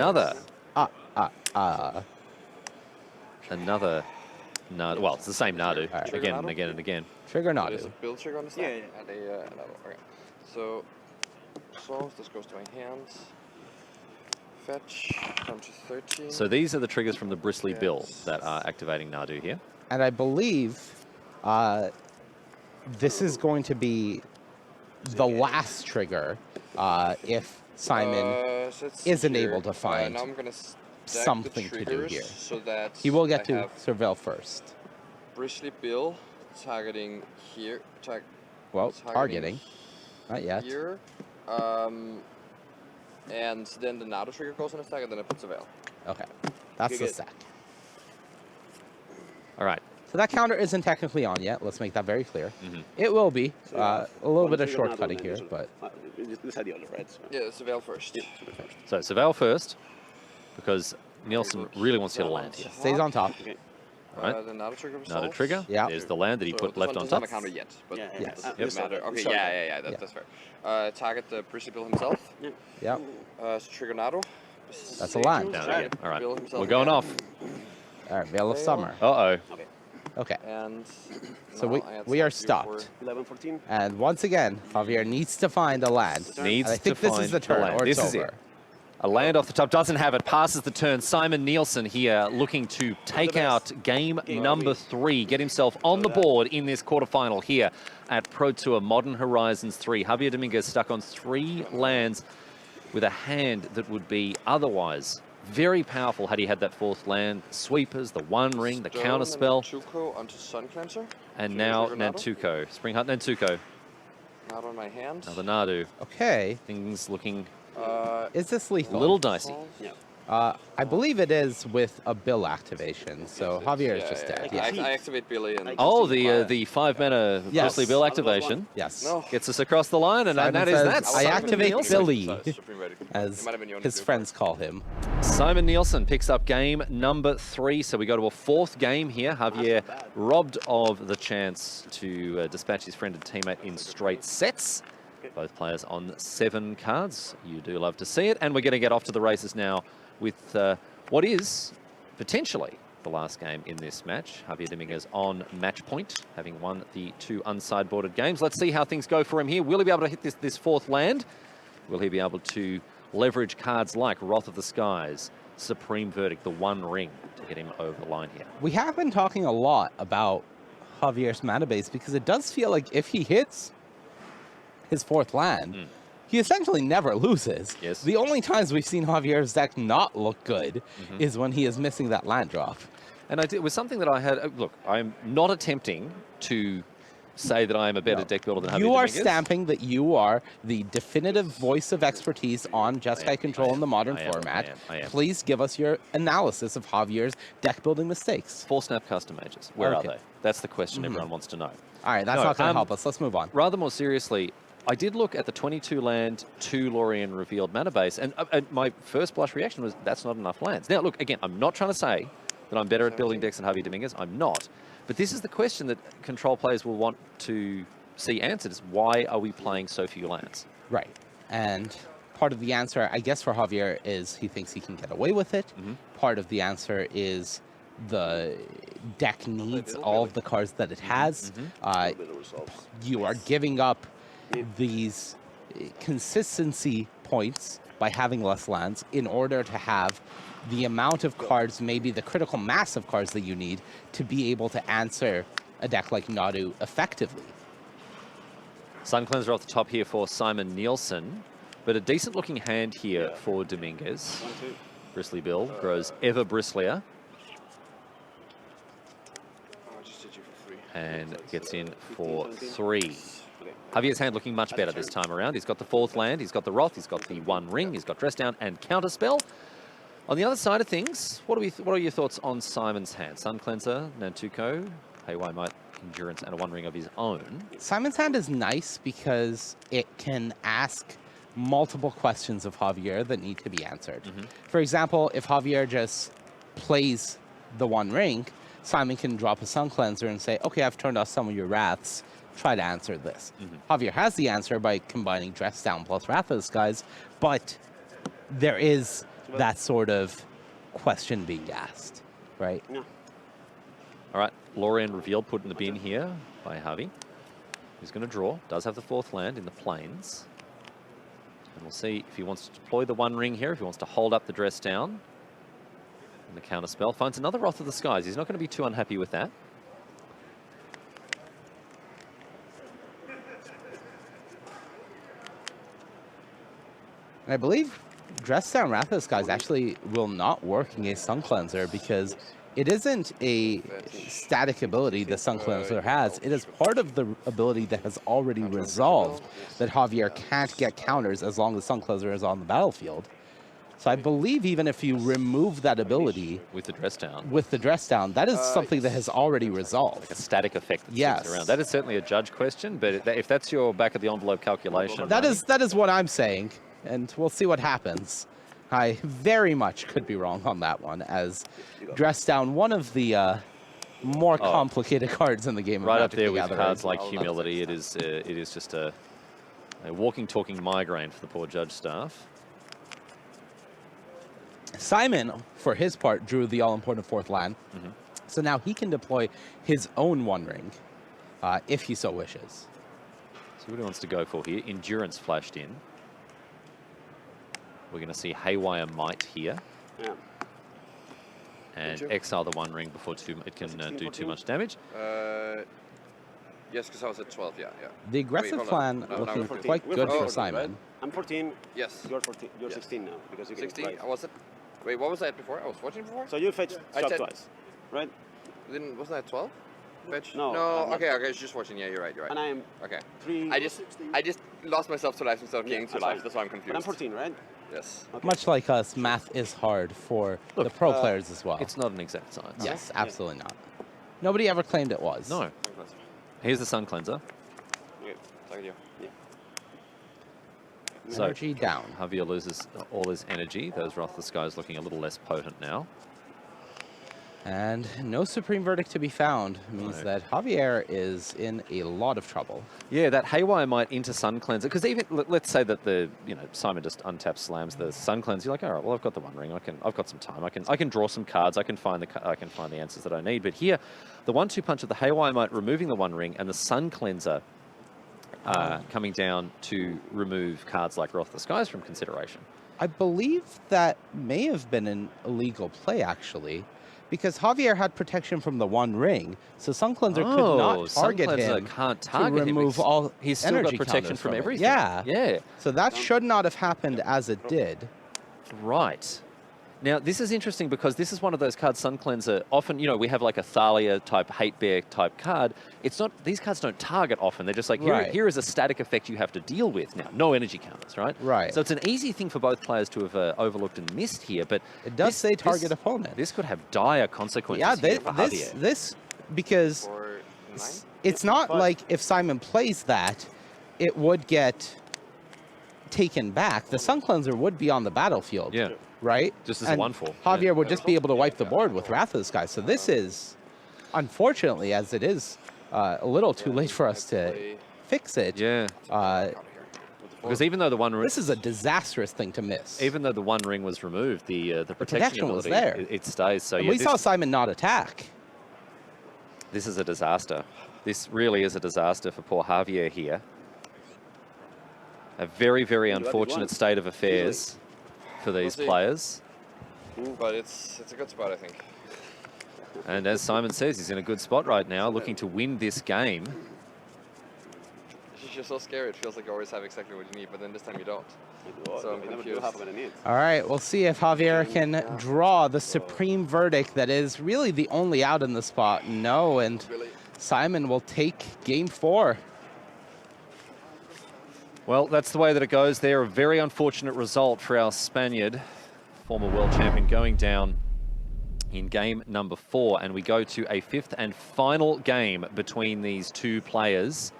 Another Nadu. Well, it's the same Nadu Right. again Nadu? and again and again. Trigger There's a Nadu. build trigger on the stack. Yeah, And a Nadu. Okay. So, this goes to my hands. Fetch, come to 13. So these are the triggers from the Bristly Bill Yes. that are activating Nadu here. And I believe this is going to be the last trigger if Simon so let's isn't see here. able to find now I'm gonna stack something the to do triggers here. So that he will get I to have surveil first. Bristly Bill targeting here. Well, targeting. Not yet. Here. And then the Nadu trigger goes on the stack, and then I put Surveil. Okay, that's Okay, the good. stack. All right. So that counter isn't technically on yet. Let's make that very clear. Mhm. It will be. So, A little one bit of trigger Nadu, shortcutting then here, this one. but This had the other, right? So, Yeah, Surveil first. yeah, Surveil first. So Surveil first, because Nielsen really wants you to land here. stays on top. Okay. Right. The Nadu trigger Nadu resolves. trigger. Yeah. There's the land that he So put this left one on doesn't top. have a counter yet, but Yeah, it yeah. doesn't Yep. matter. Okay, Sorry. yeah, Yeah. that's fair. Target the Bristly Bill himself. Yeah. Yeah. So trigger Nadu. That's a land. Down Right. again. All right. Bill himself We're going again. off. All right, Veil of Veil. Summer. Uh-oh. Okay. Okay, And so now we I had are some view for- stopped. 11, 14. And once again, Javier needs to find a land. Needs And I think to this find is the turn, land. or This it's is it. over. A land off the top, doesn't have it, passes the turn. Simon Nielsen here looking to take out game number 3, get himself on the board in this quarterfinal here at Pro Tour Modern Horizons 3. Javier Dominguez stuck on 3 lands with a hand that would be otherwise very powerful had he had that 4th land. Sweepers, the One Ring, the Stone counter spell, And Tuco onto Sun Cleanser. and Trigger now Nadu. Nantuko. Spring Hunt Nantuko. Nadu on my hand. Now the Nadu. Okay, Things looking is this a lethal? little dicey. Yeah. I believe it is with a bill activation, so Javier is Yeah, just yeah, dead. yeah. Yeah. I activate Billy and. Oh, the 5-mana Yes. Bristly Bill activation Yes. No. gets us across the line, and Simon that is says, that. I Simon activate Nielsen. Billy, Supreme Verdict. as It might have been your his blue friends call him. Simon Nielsen picks up game number 3, so we go to a 4th game here. Javier robbed of the chance to dispatch his friend and teammate in straight sets. Both players on 7 cards. You do love to see it, and we're going to get off to the races now with what is potentially the last game in this match. Javier Dominguez on match point, having won the 2 unsideboarded games. Let's see how things go for him here. Will he be able to hit this 4th land? Will he be able to leverage cards like Wrath of the Skies, Supreme Verdict, the One Ring, to get him over the line here? We have been talking a lot about Javier's mana base because it does feel like if he hits his 4th land, he essentially never loses. Yes. The only times we've seen Javier's deck not look good is when he is missing that land drop. And it was something that I had. Look, I'm not attempting to say that I am a better deck builder than Javier You are Dominguez. stamping that you are the definitive voice of expertise on Jeskai control in the modern format. I am. Please give us your analysis of Javier's deck building mistakes. 4 snap custom mages. Where Okay. are they? That's the question everyone wants to know. All right, that's No, not going to help us. Let's move on. Rather more seriously, I did look at the 22 land, 2 Lorien revealed mana base, and my first blush reaction was that's not enough lands. Now, look, again, I'm not trying to say that I'm better at building decks than Javier Dominguez. I'm not. But this is the question that control players will want to see answered, is why are we playing so few lands? Right. And part of the answer, I guess, for Javier is he thinks he can get away with it. Part of the answer is the deck needs all of the cards that it has. You are giving up these consistency points by having less lands in order to have the amount of cards, maybe the critical mass of cards that you need to be able to answer a deck like Nadu effectively. Sun Cleanser off the top here for Simon Nielsen, but a decent looking hand here for Dominguez. Bristly Bill grows ever bristlier and gets in for 3. Javier's hand looking much better this time around. He's got the 4th land, he's got the Wrath, he's got the One Ring, he's got Dress Down and Counterspell. On the other side of things, what are your thoughts on Simon's hand? Sun Cleanser, Nantuko, Haywire Might, Endurance, and a One Ring of his own. Simon's hand is nice because it can ask multiple questions of Javier that need to be answered. For example, if Javier just plays the One Ring, Simon can drop a Sun Cleanser and say, okay, I've turned off some of your Wraths. Try to answer this. Javier has the answer by combining Dress Down plus Wrath of the Skies, but there is that sort of question being asked, right? All right, Lorien revealed, put in the bin here by Javi. He's going to draw, does have the 4th land in the plains. And we'll see if he wants to deploy the One Ring here, if he wants to hold up the Dress Down. And the Counterspell finds another Wrath of the Skies. He's not going to be too unhappy with that. And I believe Dress Down Wrath of the Skies actually will not work against Sun Cleanser because it isn't a static ability the Sun Cleanser has. It is part of the ability that has already resolved that Javier can't get counters as long as Sun Cleanser is on the battlefield. So I believe even if you remove that ability with the Dress Down, that is something that has already resolved. like a static effect that Yes. sticks around. That is certainly a judge question, but if that's your back of the envelope calculation, That is what I'm saying, and we'll see what happens. I very much could be wrong on that one, as Dress Down, one of the more complicated cards in the game. right of up Magic there the with Gathering. cards like Humility. It is just a walking, talking migraine for the poor judge staff. Simon, for his part, drew the all-important 4th land, so now he can deploy his own One Ring, if he so wishes. See what he wants to go for here. Endurance flashed in. We're going to see Haywire Might here. And exile the One Ring before it can do too much damage. Yes, because I was at 12, yeah. The aggressive hold plan on. No, looking we're 14. quite We're good 14, for right? Simon. I'm 14. Yes. You're 14. You're Yes. 16 now because you can 16? fly. I was at... Wait, what was I at before? I was 14 before? So you fetched I shot said- twice, right? Wasn't I at 12? Fetch? No, No, I'm not. okay, it's just 14. Yeah, you're right. And I am Okay. 3. I just lost myself to life instead of king to that's life. fine. That's why I'm confused. But I'm 14, right? Yes. Okay. Much like us, math is hard for the pro players as well. It's not an exact science. Yes, absolutely not. Nobody ever claimed it was. No. Here's the Sun Cleanser. Okay, talk to you. So Energy down. Javier loses all his energy. Those Wrath of the Skies looking a little less potent now. And no supreme verdict to be found means that Javier is in a lot of trouble. Yeah, that Haywire might into Sun Cleanser, because even let's say that Simon just untaps, slams the Sun Cleanser. You're like, all right, well, I've got the One Ring. I've got some time. I can draw some cards. I can find the answers that I need. But here, the 1-2 punch of the Haywire might removing the One Ring and the Sun Cleanser coming down to remove cards like Wrath of the Skies from consideration. I believe that may have been an illegal play, actually, because Javier had protection from the One Ring, so Sun Cleanser could not target him can't target to remove all He's still energy got protection counters from it. everything. Yeah. Yeah. So that should not have happened as it did. Right. Now, this is interesting because this is one of those cards, Sun Cleanser. Often, we have like a Thalia type, Hate Bear type card. It's not, these cards don't target often. They're just like, here is a static effect you have to deal with. Now, no energy counters, right? Right. So it's an easy thing for both players to have overlooked and missed here, but it does say target opponent. This could have dire consequences here for Javier. This, because it's not like if Simon plays that, it would get taken back. The Sun Cleanser would be on the battlefield. Yeah. Right? Just as a 1/4. Javier would just be able to wipe the board with Wrath of the Sky. So this is, unfortunately, as it is a little too late for us to fix it. Yeah. Because even though the One Ring... This is a disastrous thing to miss. Even though the One Ring was removed, the protection was ability, there. It stays. So we saw Simon not attack. This is a disaster. This really is a disaster for poor Javier here. A very, very unfortunate state of affairs for these players. But it's a good spot, I think. And as Simon says, he's in a good spot right now, looking to win this game. It's just so scary. It feels like you always have exactly what you need, but then this time you don't. So I'm confused. All right, we'll see if Javier can draw the supreme verdict that is really the only out in the spot. No, and Simon will take game 4. Well, that's the way that it goes there. A very unfortunate result for our Spaniard, former world champion, going down in game number 4. And we go to a 5th and final game between these two players.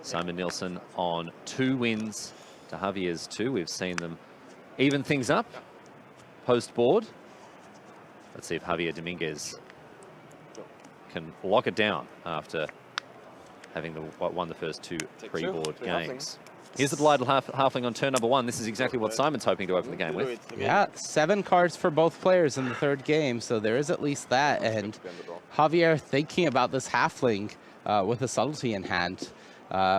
Simon Nielsen on 2 wins to Javier's 2. We've seen them even things up post-board. Let's see if Javier Dominguez can lock it down after having won the first 2 pre-board games. Here's the Delighted Halfling on turn number 1. This is exactly what Simon's hoping to open the game with. Yeah, 7 cards for both players in the 3rd game, so there is at least that. And Javier thinking about this Halfling with a Subtlety in hand,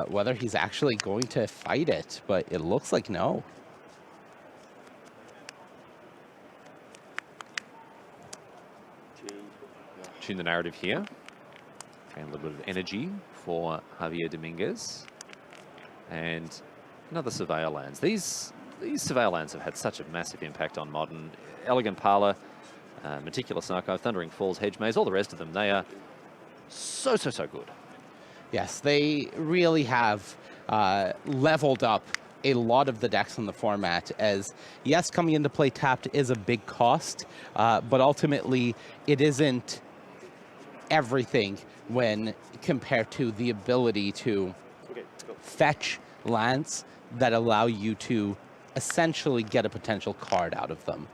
whether he's actually going to fight it, but it looks like no. Tune the narrative here. And a little bit of energy for Javier Dominguez. And another Surveyor lands. These Surveyor lands have had such a massive impact on Modern. Elegant Parlor, Meticulous Archive, Thundering Falls, Hedge Maze, all the rest of them, they are so good. Yes, they really have leveled up a lot of the decks in the format as, yes, coming into play tapped is a big cost, but ultimately it isn't everything when compared to the ability to fetch lands that allow you to essentially get a potential card out of them.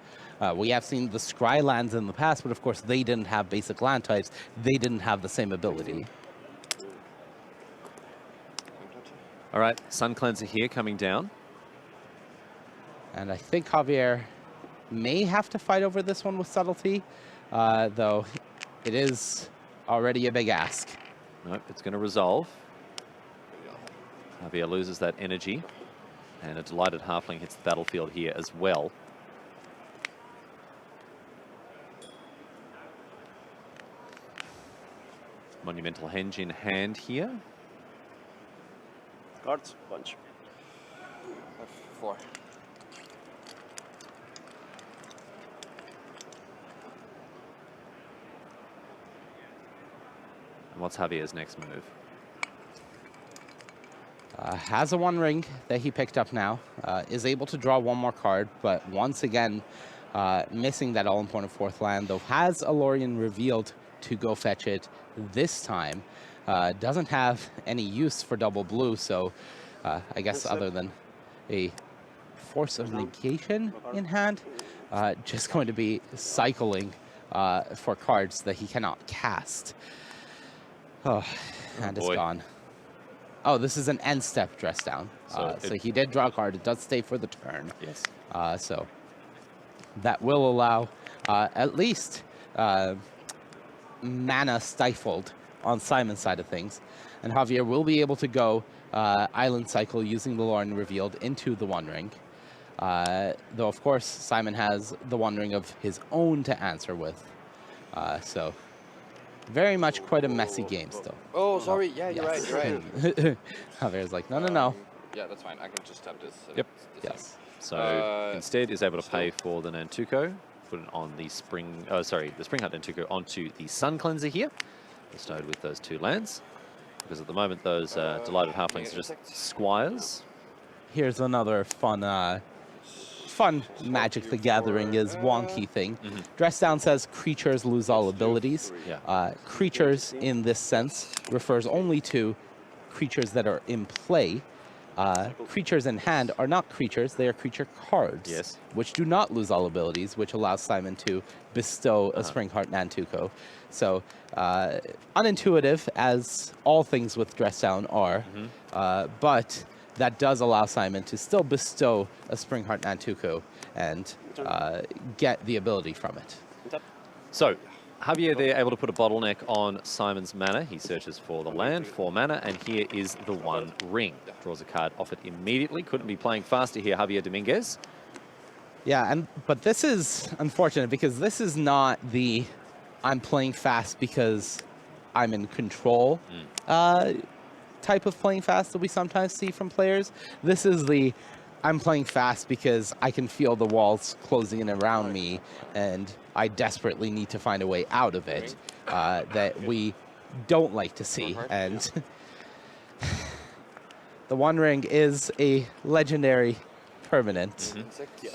We have seen the Scry lands in the past, but of course they didn't have basic land types. They didn't have the same ability. All right, Sun Cleanser here coming down. And I think Javier may have to fight over this one with Subtlety, though it is already a big ask. Nope, it's going to resolve. Javier loses that energy, and a Delighted Halfling hits the battlefield here as well. Monumental Henge in hand here. Cards, bunch. 4. And what's Javier's next move? Has a One Ring that he picked up now, is able to draw 1 more card, but once again, missing that all-important 4th land, though has Alorian revealed to go fetch it this time. Doesn't have any use for double blue, so I guess other than a Force of Negation in hand, just going to be cycling for cards that he cannot cast. Oh, and it's boy. gone. Oh, this is an end step dress down. So he did draw a card. It does stay for the turn. Yes. So that will allow at least mana stifled on Simon's side of things. And Javier will be able to go Island Cycle using the Lauren revealed into the One Ring. Though, of course, Simon has the One Ring of his own to answer with. So very much quite a messy game still. Oh, sorry. Yeah, you're right. You're right. Javier's like, no. Yeah, that's fine. I can just tap this. Yep. Yes. So instead is able to pay for the Nantuko, put it on the Spring Hunt Nantuko onto the Sun Cleanser here, bestowed with those 2 lands. Because at the moment those Delighted Halflings are just squires. Here's another fun Magic the Gathering is wonky thing. Dress down says creatures lose all abilities. Yeah. Creatures in this sense refers only to creatures that are in play. Creatures in hand are not creatures, they are creature cards. Yes. Which do not lose all abilities, which allows Simon to bestow a Springheart Nantuko. So, unintuitive, as all things with Dress Down are, but that does allow Simon to still bestow a Springheart Nantuko and get the ability from it. So Javier there able to put a bottleneck on Simon's mana. He searches for the land, 4 mana, and here is the One Ring. Draws a card off it immediately. Couldn't be playing faster here, Javier Dominguez. Yeah, but this is unfortunate because this is not the I'm playing fast because I'm in control type of playing fast that we sometimes see from players. This is the I'm playing fast because I can feel the walls closing in around me and I desperately need to find a way out of it that we don't like to see. And the One Ring is a legendary permanent,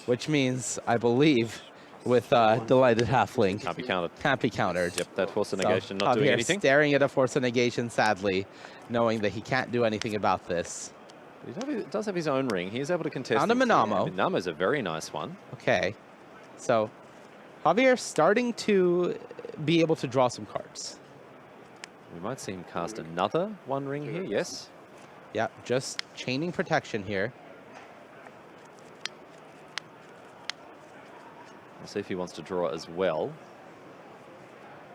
which means, I believe, with Delighted Halfling, Can't be countered. can't be countered. Yep, that Force of So Negation not doing Javier anything. staring at a Force of Negation, sadly, knowing that he can't do anything about this. He does have his own ring. He is able to contest. Found a things here. Minamo. Minamo's a very nice one. Okay, so Javier starting to be able to draw some cards. We might see him cast another One Ring here, yes. Yeah, just chaining protection here. We'll see if he wants to draw as well.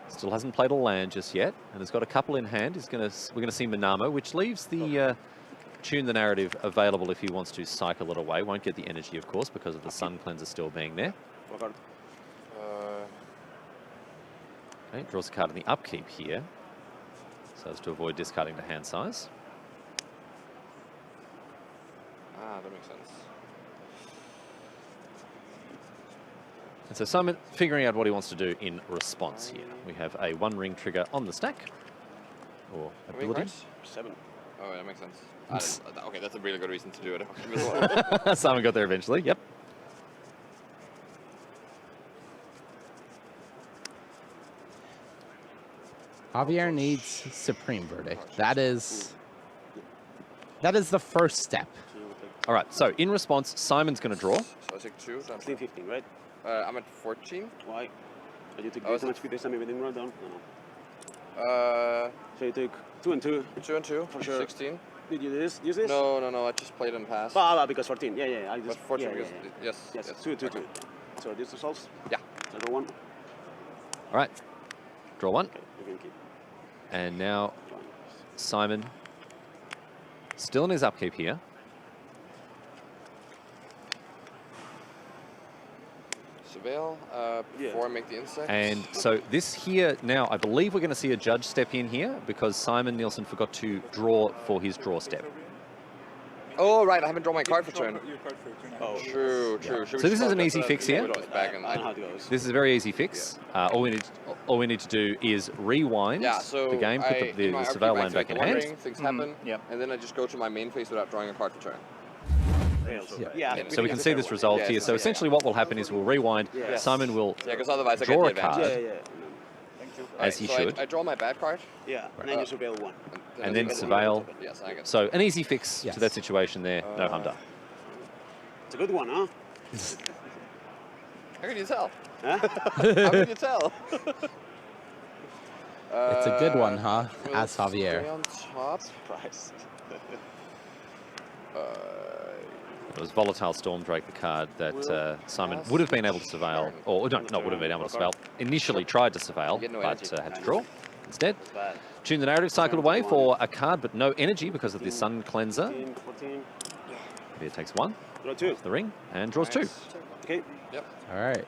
Still hasn't played a land just yet, and has got a couple in hand. We're going to see Minamo, which leaves the Tune the Narrative available if he wants to cycle it away. Won't get the energy, of course, because of the Sun Cleanser still being there. Okay, draws a card in the upkeep here, so as to avoid discarding the hand size. Ah, that makes sense. And so Simon figuring out what he wants to do in response here. We have a One Ring trigger on the stack, or How many ability. cards? 7. Oh, that makes sense. Okay, that's a really good reason to do it. Simon got there eventually, yep. Javier needs Supreme Verdict. That is the first step. All right, so in response, Simon's going to draw. So I take 2. 16, 15, right? I'm at 14. Why? Did you take Oh, this much with this time everything run down? No. So you took 2 and 2. 2 and 2 For sure. 16. Did you use this? No. I just played in pass. Ah, because 14. Yeah. I But just, 14 yeah, because yes. 2. So this results? Yeah. So the 1. All right, draw 1. Okay, you can keep. And now Simon, still in his upkeep here. Surveil, before I make the insect. And so this here, now I believe we're going to see a judge step in here because Simon Nielsen forgot to draw for his draw step. Oh, right, I haven't drawn my card for turn. Oh, True. So this is an easy fix here. Back and I know how it goes. This is a very easy fix. All we need to do is rewind so the game, put in my the RP, surveil I land back take in the One hand. Ring, things happen, and then I just go to my main phase without drawing a card for turn. Yeah. So we can see this resolved here. So essentially what will happen is we'll rewind. Yes. Simon will Yeah, because otherwise I draw get a the card. advantage. Yeah. as he so should. I draw my bad card. Yeah, and then you surveil 1. And then I get surveil. Yes, I get it. So an easy fix Yes. to that situation there. No harm done. It's a good one, huh? How can you tell? Huh? How can you tell? It's a good one, huh? We'll As Javier. stay on top. Surprise. It was Volatile Storm Drake, the card that Will Simon pass would have been able to turn. surveil, or no, not would have been able to surveil. Initially tried to surveil, You get no but energy. had to draw instead. Bad. Tune the narrative, cycled away for a card, but no energy because of the Sun Cleanser. 14, 14. Javier takes 1 Draw 2. off the ring and draws 2. Nice. Okay. Yep. All right. So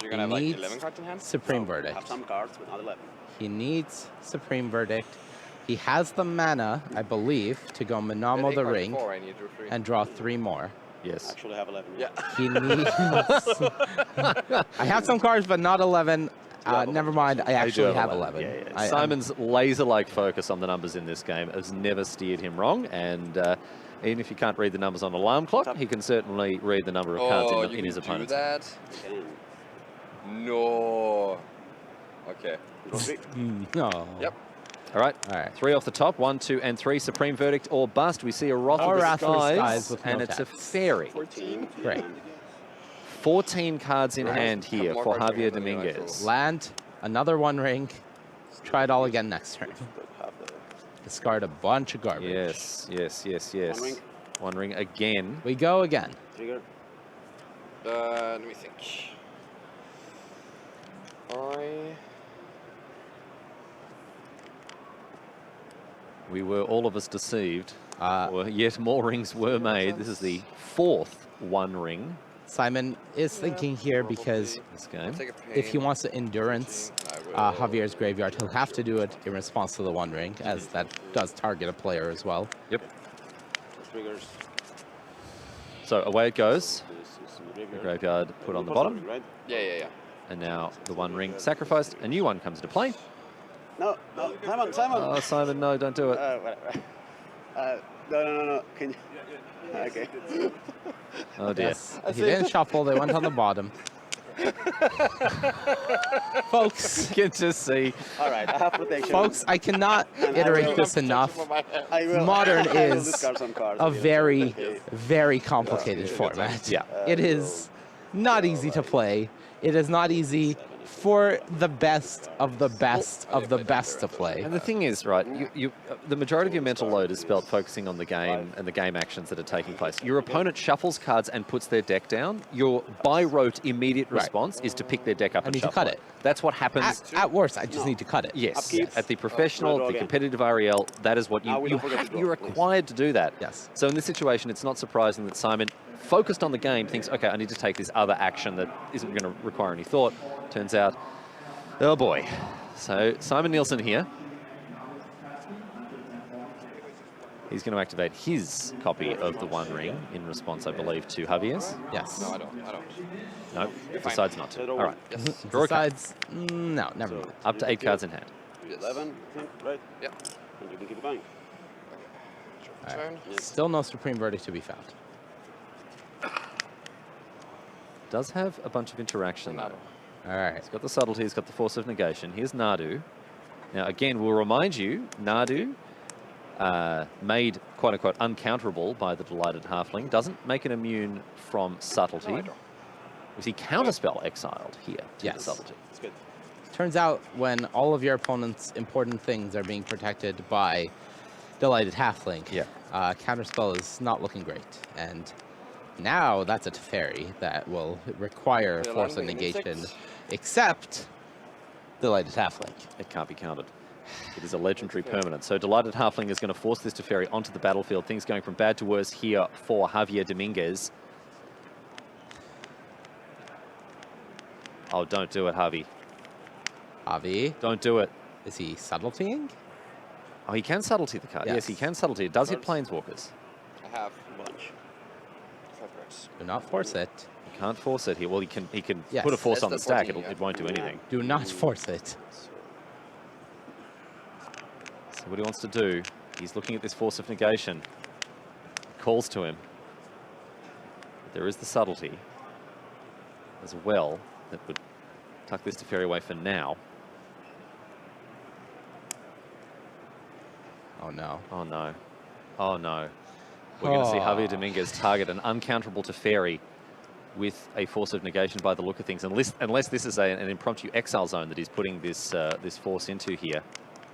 you're gonna He have like needs 11 cards in hand? Supreme No, Verdict. Have some cards, but not 11. He needs Supreme Verdict. He has the mana, I believe, to go Monamo the ring I need to draw 3. and draw 3 more. Yes. Actually have 11. Yeah. He needs. I have some cards, but not 11. Never mind. I actually have 11. Yeah, yeah. I'm- Simon's laser-like focus on the numbers in this game has never steered him wrong, and even if you can't read the numbers on an alarm clock, he can certainly read the number of cards Oh, in, you in his can do opponent's. that? Okay. No. Okay. Draw 3. No. Yep. All right. All right. 3 off the top, 1, 2, and 3. Supreme Verdict or bust. We see a Wrath Or of the Wrath of the Skies, Skies with no and it's a tax. fairy. 14. Great. 14 cards in Right. hand Have here more for cards in Javier hand than the Dominguez. actual- Land, another 1 ring. Try it all again next turn. Don't have the Discard a bunch of garbage. Yes, yes, yes, yes. 1 ring. 1 ring again. We go again. trigger. Let me think. We were all of us deceived. Uh, Or yet more rings were made. This is the 4th 1 ring Simon is thinking here because this I'll game. take a pain. if he wants to endurance I will. Javier's graveyard, he'll have to do it in response to the 1 ring, as that does target a player as well. Yep. Triggers. So away it goes. This is in the The graveyard. graveyard put on the Cost bottom. ring, right? Yeah. And now the 1 ring sacrificed. A new one comes into play. No, no, Simon. Oh, Simon, no, don't do it. Whatever. No. Can you? Okay. Oh, dear. Yes, he didn't shuffle, they went on the bottom. Folks, You can just see. All right, I have protection. folks, I cannot And I iterate will- this enough. I will, Modern I will is discard some cards. A Yeah. very, Okay. very complicated format. Yeah. It is not easy to play. It is not easy for the best of the best of the best to play. And the thing is, right, the majority of your mental load is spelt focusing on the game and the game actions that are taking place. Your opponent shuffles cards and puts their deck down. Your by rote immediate Right. response is to pick their deck up I and need to shuffle cut it. That's what happens. At worst, I just need to cut it. Yes, Upkeep. at the professional, draw the again. competitive REL, that is what Now we don't forget to draw, you're please. required to do that. Yes. So in this situation, it's not surprising that Simon, focused on the game, thinks, okay, I need to take this other action that isn't going to require any thought. Turns out, oh boy. So Simon Nielsen here. He's going to activate his copy of the 1 ring in response, I believe, to Javier's. Yes. No, I don't. No, decides not to. Zero All right. Yes. Draw a card. Besides, no, never mind. Up to 8 cards in hand. Yes. 11, I think, right? Yeah. And you can keep it going. Sure. Turn. Still no Supreme Verdict to be found. Does have a bunch of interaction, though. All right. He's got the subtlety, he's got the force of negation. Here's Nadu. Now, again, we'll remind you, Nadu, made quote-unquote uncounterable by the Delighted Halfling, doesn't make an immune from subtlety. No, I don't. Was he counterspell exiled here to Yes. the subtlety? It's good. Turns out when all of your opponent's important things are being protected by Delighted Halfling, Yeah. Counterspell is not looking great. And now that's a Teferi that will require Yeah, Force of landing in Negation, 6. except Delighted Halfling. It can't be countered. It is a legendary permanent. So Delighted Halfling is going to force this Teferi onto the battlefield. Things going from bad to worse here for Javier Dominguez. Oh, don't do it, Javi. Javi, Don't do it. is he subtletying? Oh, he can subtlety the card. Yes, Yes. he can subtlety. It does hit Planeswalkers. I have A bunch. 5 cards. Do not force it. He can't force it here. Well, he can Yes. put a force That's on the the stack. 14, yeah. It won't do anything. Do not force it. So what he wants to do, he's looking at this force of negation. Calls to him. There is the subtlety as well that would tuck this Teferi away for now. Oh no. Oh no. Oh no. We're going to see Oh. Javier Dominguez target an uncounterable Teferi with a force of negation by the look of things, unless this is an impromptu exile zone that he's putting this this force into here.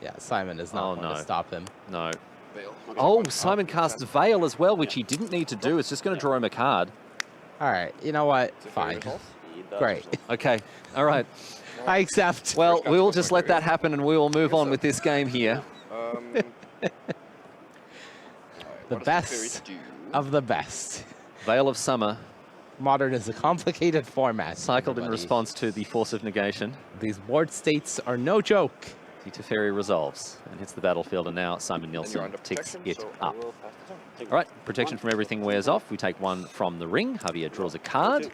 Yeah, Simon is not going to stop him. No. Veil. Oh, Simon casts Veil as well, which he didn't need to do. It's just going to draw him a card. All right, you know what? Fine. Great. Okay, all right. I accept. Well, we will just let that happen and we will move on with this game here. The best of the best. Veil of Summer. Modern is a complicated format. Cycled in response to the force of negation. These board states are no joke. The Teferi resolves and hits the battlefield, and now Simon Nielsen ticks it up. All right, protection from everything wears off. We take one from the ring. Javier draws a card.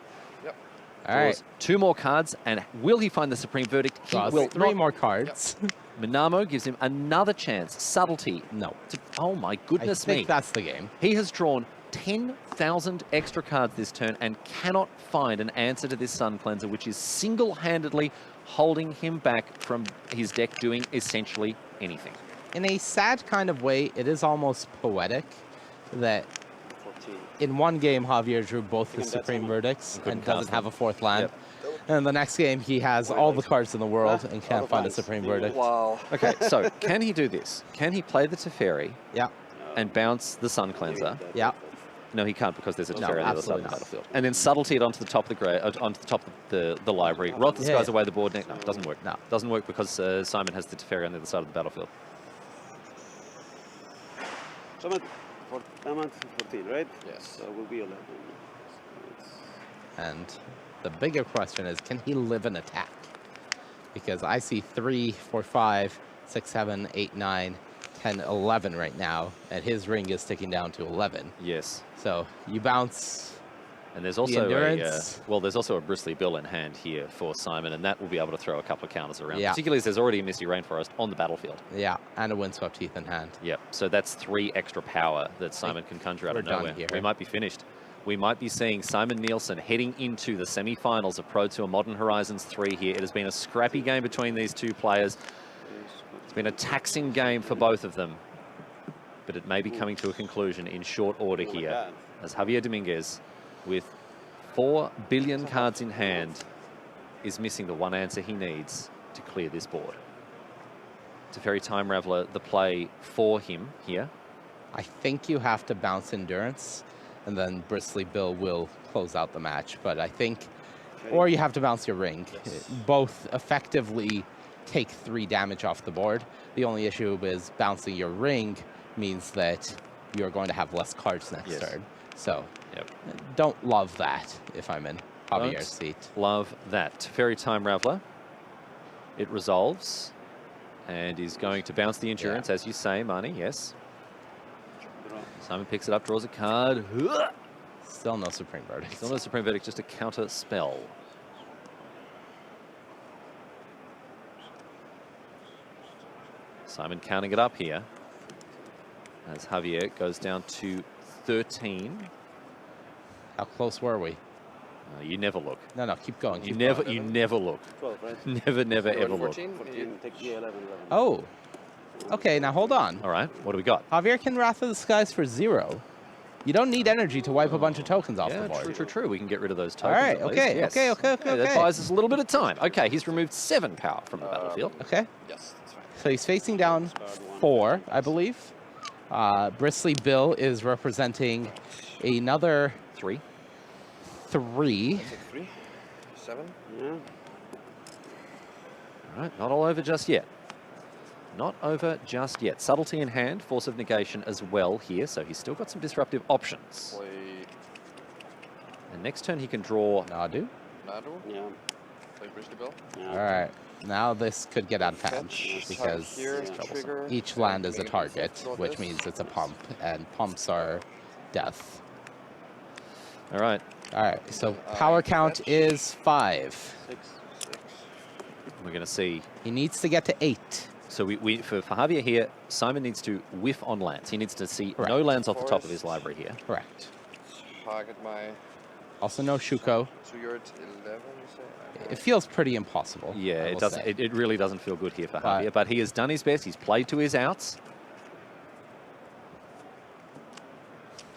All right. 2 more cards, and will he find the Supreme Verdict? He Draws will 3 not. more cards. Minamo gives him another chance. Subtlety. No. Oh my I goodness think me. that's the game. He has drawn 10,000 extra cards this turn and cannot find an answer to this Sun Cleanser, which is single-handedly holding him back from his deck doing essentially anything. In a sad kind of way, it is almost poetic that 14. in one game, Javier drew both his Supreme Verdicts and doesn't have a 4th land. And the next game, he has all the cards in the world and can't find a Supreme Verdict. Wow. Okay, so can he do this? Can he play the Teferi Yeah, and bounce the Sun Cleanser? yeah. No, he can't because there's a Teferi on the other side of the absolutely not. battlefield. And then subtlety it onto the top of the onto the top of the library. Roth disguise away the board. No, it doesn't work. No. Doesn't work because Simon has the Teferi on the other side of the battlefield. So I'm at 14, right? Yes. So it will be 11. And the bigger question is, can he live an attack? Because I see 3, 4, 5, 6, 7, 8, 9, 10, 11 right now, and his ring is ticking down to 11. Yes. So you bounce. And there's also endurance. there's also a Bristly Bill in hand here for Simon, and that will be able to throw a couple of counters around. Yeah. Particularly as there's already a Misty Rainforest on the battlefield. Yeah, and a Windswept Heath in hand. Yep. So that's 3 extra power that Simon can conjure out we're of done nowhere. here. We might be finished. We might be seeing Simon Nielsen heading into the semi-finals of Pro Tour Modern Horizons 3 here. It has been a scrappy game between these two players. It's been a taxing game for both of them. But it may be coming to a conclusion in short order here, as Javier Dominguez, with 4 billion cards in hand, is missing the one answer he needs to clear this board. Teferi Time Raveler, the play for him here. I think you have to bounce Endurance, and then Bristly Bill will close out the match. But I think, or you have to bounce your ring. Both effectively take 3 damage off the board. The only issue is bouncing your ring means that you're going to have less cards next turn. So don't love that if I'm in Javier's seat. Love that. Teferi Time Raveler. It resolves and is going to bounce the Endurance, as you say, Marnie, yes. Simon picks it up, draws a card. Still no Supreme Verdict. Still no Supreme Verdict, just a counter spell. Simon counting it up here as Javier goes down to 13. How close were we? You never look. No, keep going. You never look. 12, right? Never, ever look. 14, take the 11. Oh. Okay, now hold on. All right, what do we got? Javier can Wrath of the Skies for 0. You don't need energy to wipe a bunch of tokens off the Yeah, board. true. We can get rid of those All tokens. right, at least. okay. That buys us a little bit of time. Okay, he's removed 7 power from the battlefield. Okay. Yes, that's fine. So he's facing down 4, I believe. Bristly Bill is representing another 3. 3. Take 3. 7. Yeah. All right, not all over just yet. Not over just yet. Subtlety in hand, Force of Negation as well here, so he's still got some disruptive options. Play And next turn he can draw. Nadu. Nadu. Yeah. Play Bristly Bill. Yeah. All right. Now this could get out of hand Fetch. because Here, Yeah. trigger. each land is a target, Notice. which means it's a pump, and pumps are death. All right, All right, so power count fetch. is 5. 6. we're going to see. He needs to get to 8. So for Javier here, Simon needs to whiff on lands. He needs to see Correct. no lands off the top of Forest. his library here. Correct. Target my Also no Shuko. So you're at 11, you say? It feels pretty impossible. Yeah, I it will doesn't. say. It really doesn't feel good here for But- Javier. But he has done his best. He's played to his outs.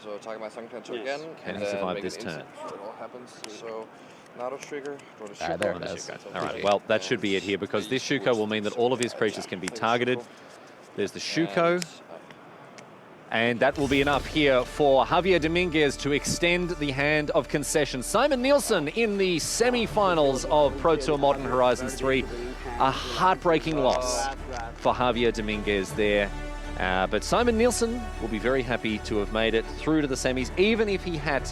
So So target my second cancel Yes. again. Can and he then survive make this an turn? instant, so it all happens. So Nadu trigger, go to Ah, there Shuko. it is. All right, well, that should be it here because this Shuko will mean that all of his creatures can be targeted. There's the Shuko. And that will be enough here for Javier Dominguez to extend the hand of concession. Simon Nielsen in the semi-finals of Pro Tour Modern Horizons 3. A heartbreaking loss for Javier Dominguez there. But Simon Nielsen will be very happy to have made it through to the semis, even if he had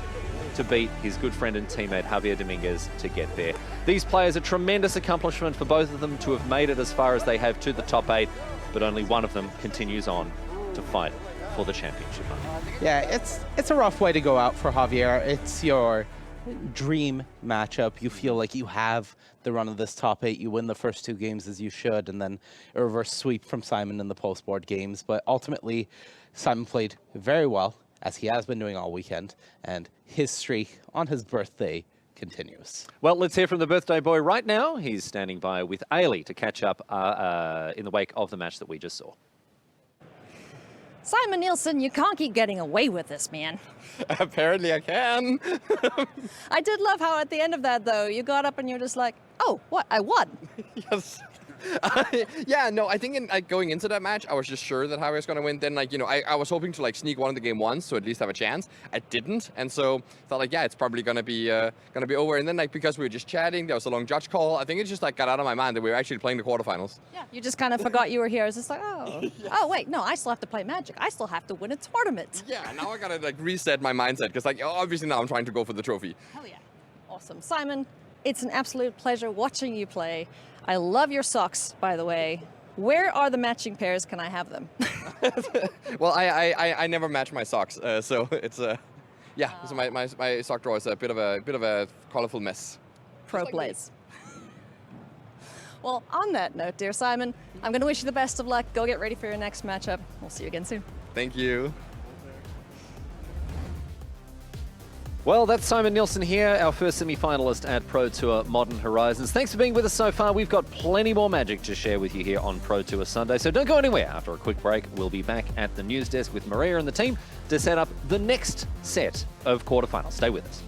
to beat his good friend and teammate Javier Dominguez to get there. These players, a tremendous accomplishment for both of them to have made it as far as they have to the top 8, but only one of them continues on to fight for the championship. Yeah, it's a rough way to go out for Javier. It's your dream matchup. You feel like you have the run of this top 8. You win the first 2 games as you should, and then a reverse sweep from Simon in the post-board games. But ultimately, Simon played very well, as he has been doing all weekend, and his streak on his birthday continues. Well, let's hear from the birthday boy right now. He's standing by with Ailey to catch up in the wake of the match that we just saw. Simon Nielsen, you can't keep getting away with this, man. Apparently I can. I did love how at the end of that, though, you got up and you're just like, oh, what? I won. Yes. Yeah, no, I think going into that match, I was just sure that Javier was going to win. Then, I was hoping to sneak one of the game once, so at least have a chance. I didn't, and so thought yeah, it's probably going to be over. And then because we were just chatting, there was a long judge call. I think it just got out of my mind that we were actually playing the quarterfinals. Yeah, you just kind of forgot you were here. I was just like, oh, Yes. oh wait, no, I still have to play Magic. I still have to win a tournament. Yeah, now I gotta reset my mindset because obviously now I'm trying to go for the trophy. Hell yeah. Awesome. Simon, it's an absolute pleasure watching you play. I love your socks, by the way. Where are the matching pairs? Can I have them? Well, I never match my socks, so it's yeah. So my sock drawer is a bit of a colorful mess. Pro plays. Well, on that note, dear Simon, I'm going to wish you the best of luck. Go get ready for your next matchup. We'll see you again soon. Thank you. Well, that's Simon Nielsen here, our first semi-finalist at Pro Tour Modern Horizons. Thanks for being with us so far. We've got plenty more magic to share with you here on Pro Tour Sunday, so don't go anywhere. After a quick break, we'll be back at the news desk with Maria and the team to set up the next set of quarterfinals. Stay with us.